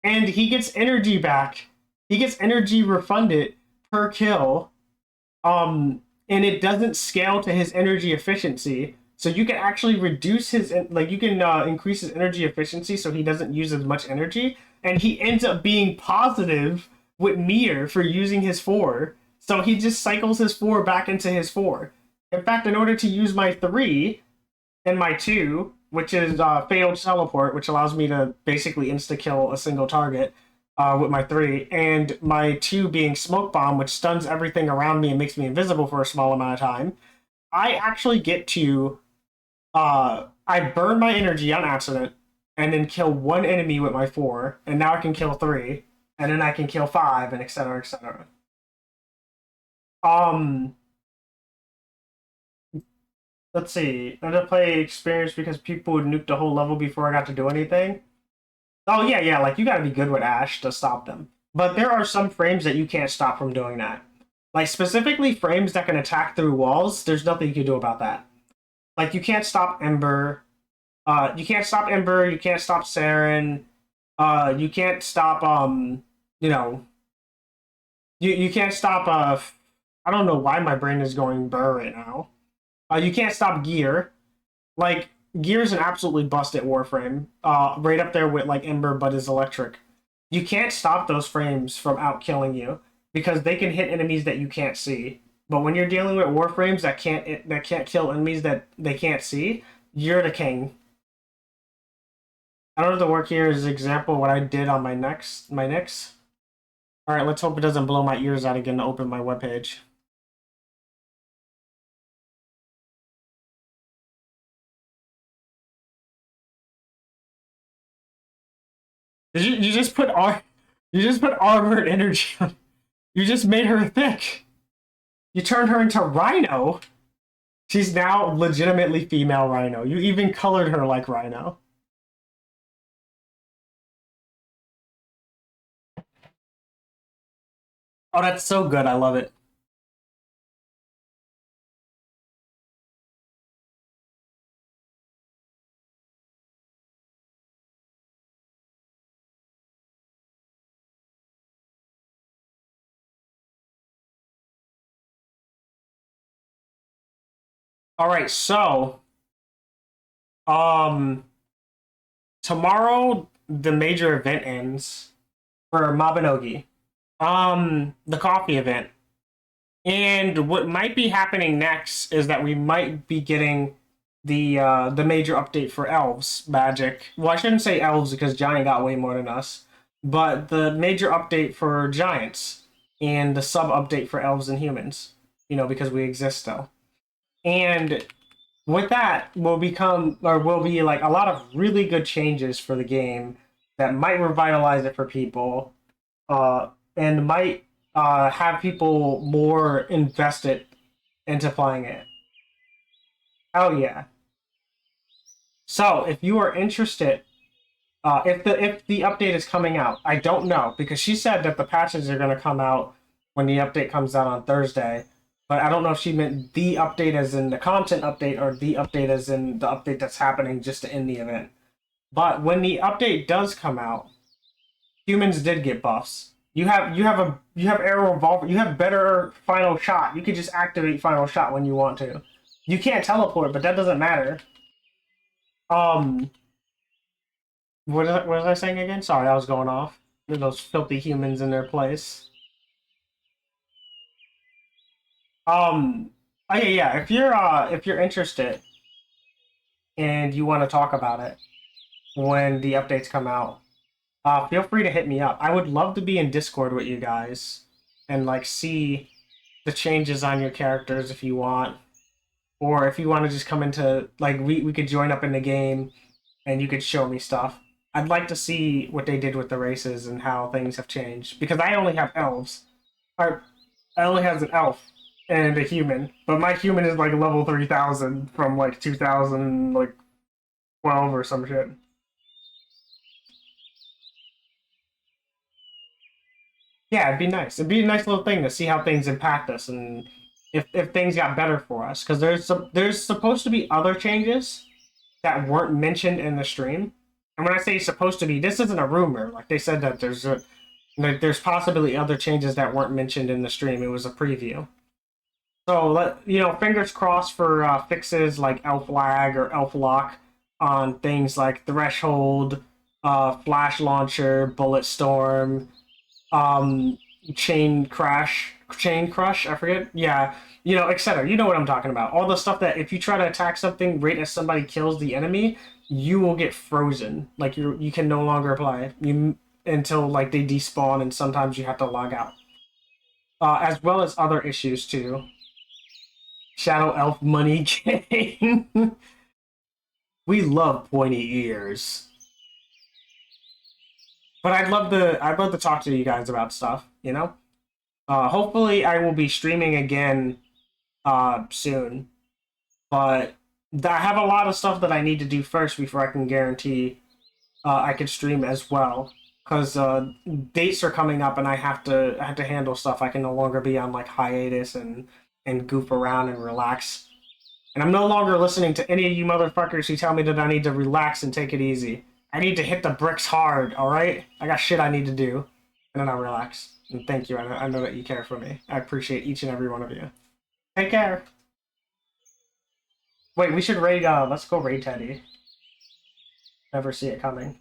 And he gets energy back. He gets energy refunded per kill. And it doesn't scale to his energy efficiency. So you can actually reduce his you can increase his energy efficiency so he doesn't use as much energy, and he ends up being positive with meter for using his 4. So he just cycles his 4 back into his 4. In fact, in order to use my 3 and my 2, which is failed teleport, which allows me to basically insta kill a single target with my 3, and my 2 being smoke bomb, which stuns everything around me and makes me invisible for a small amount of time, I actually get to I burn my energy on accident and then kill one enemy with my 4, and now I can kill 3, and then I can kill 5, and etc. etc. Um, let's see. I did play experience because people would nuke the whole level before I got to do anything. Oh yeah, like you gotta be good with Ash to stop them. But there are some frames that you can't stop from doing that. Like specifically frames that can attack through walls, there's nothing you can do about that. Like you can't stop Ember. You can't stop Ember, you can't stop Saren. You can't stop you know, you can't stop I don't know why my brain is going burr right now. You can't stop Gear. Like Gear's an absolutely busted Warframe. Right up there with like Ember, but is electric. You can't stop those frames from out killing you because they can hit enemies that you can't see. But when you're dealing with Warframes that can't kill enemies that they can't see, you're the king. I don't know if the work here is an example of what I did on my Nyx. All right, let's hope it doesn't blow my ears out again to open my webpage. You just put armored energy on. You just made her thick. You turned her into Rhino. She's now legitimately female Rhino. You even colored her like Rhino. Oh, that's so good. I love it. All right, so tomorrow the major event ends for Mabinogi. The coffee event. And what might be happening next is that we might be getting the major update for elves magic. Well, I shouldn't say elves because giant got way more than us, but the major update for giants and the sub update for elves and humans. You know, because we exist still. And with that will be like a lot of really good changes for the game that might revitalize it for people, and might have people more invested into playing it. Oh yeah. So if you are interested, if the update is coming out, I don't know because she said that the patches are going to come out when the update comes out on Thursday. But I don't know if she meant the update as in the content update or the update as in the update that's happening just to end the event. But when the update does come out, humans did get buffs. You have arrow revolver. You have better final shot. You could just activate final shot when you want to. You can't teleport, but that doesn't matter. Um, what was I saying again? Sorry, I was going off. Those filthy humans in their place. Oh yeah, yeah. If you're interested and you want to talk about it when the updates come out, feel free to hit me up. I would love to be in Discord with you guys and like see the changes on your characters if you want, or if you want to just come into like we could join up in the game and you could show me stuff. I'd like to see what they did with the races and how things have changed because I only have elves. Or I only has an elf and a human, but my human is like level 3,000 from like 2000 like 12 or some shit. Yeah, it'd be nice. It'd be a nice little thing to see how things impact us and if things got better for us. Because there's supposed to be other changes that weren't mentioned in the stream. And when I say supposed to be, this isn't a rumor. Like they said that there's possibly other changes that weren't mentioned in the stream. It was a preview. So fingers crossed for fixes like elf lag or elf lock on things like threshold, flash launcher, bullet storm, um chain crush, I forget, yeah, etc. You know what I'm talking about, all the stuff that if you try to attack something right as somebody kills the enemy, you will get frozen, like you can no longer play you until like they despawn, and sometimes you have to log out, as well as other issues too. Shadow elf money game. We love pointy ears, but I'd love to talk to you guys about stuff, hopefully I will be streaming again soon, but I have a lot of stuff that I need to do first before I can guarantee I can stream as well. Because dates are coming up, and I have to handle stuff. I can no longer be on like hiatus and goof around and relax. And I'm no longer listening to any of you motherfuckers who tell me that I need to relax and take it easy. I need to hit the bricks hard. All right, I got shit I need to do, and then I'll relax. And thank you. I know that you care for me. I appreciate each and every one of you. Take care. Wait, we should raid, let's go raid Teddy. Never see it coming.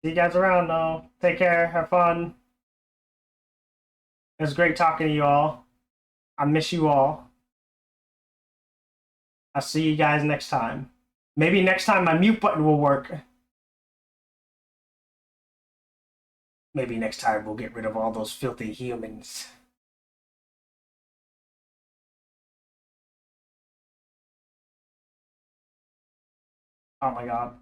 See you guys around, though. Take care, have fun. It was great talking to you all. I miss you all. I'll see you guys next time. Maybe next time my mute button will work. Maybe next time we'll get rid of all those filthy humans. Oh my god.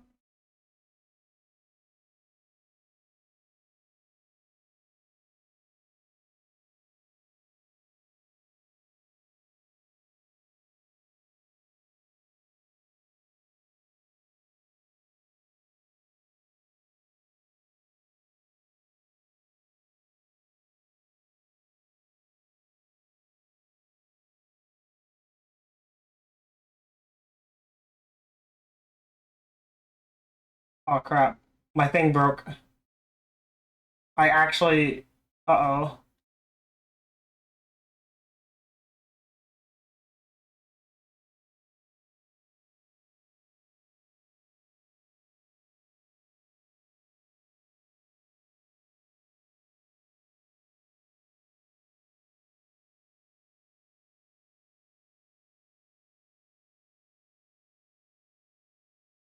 Oh crap. My thing broke. I actually... Uh-oh.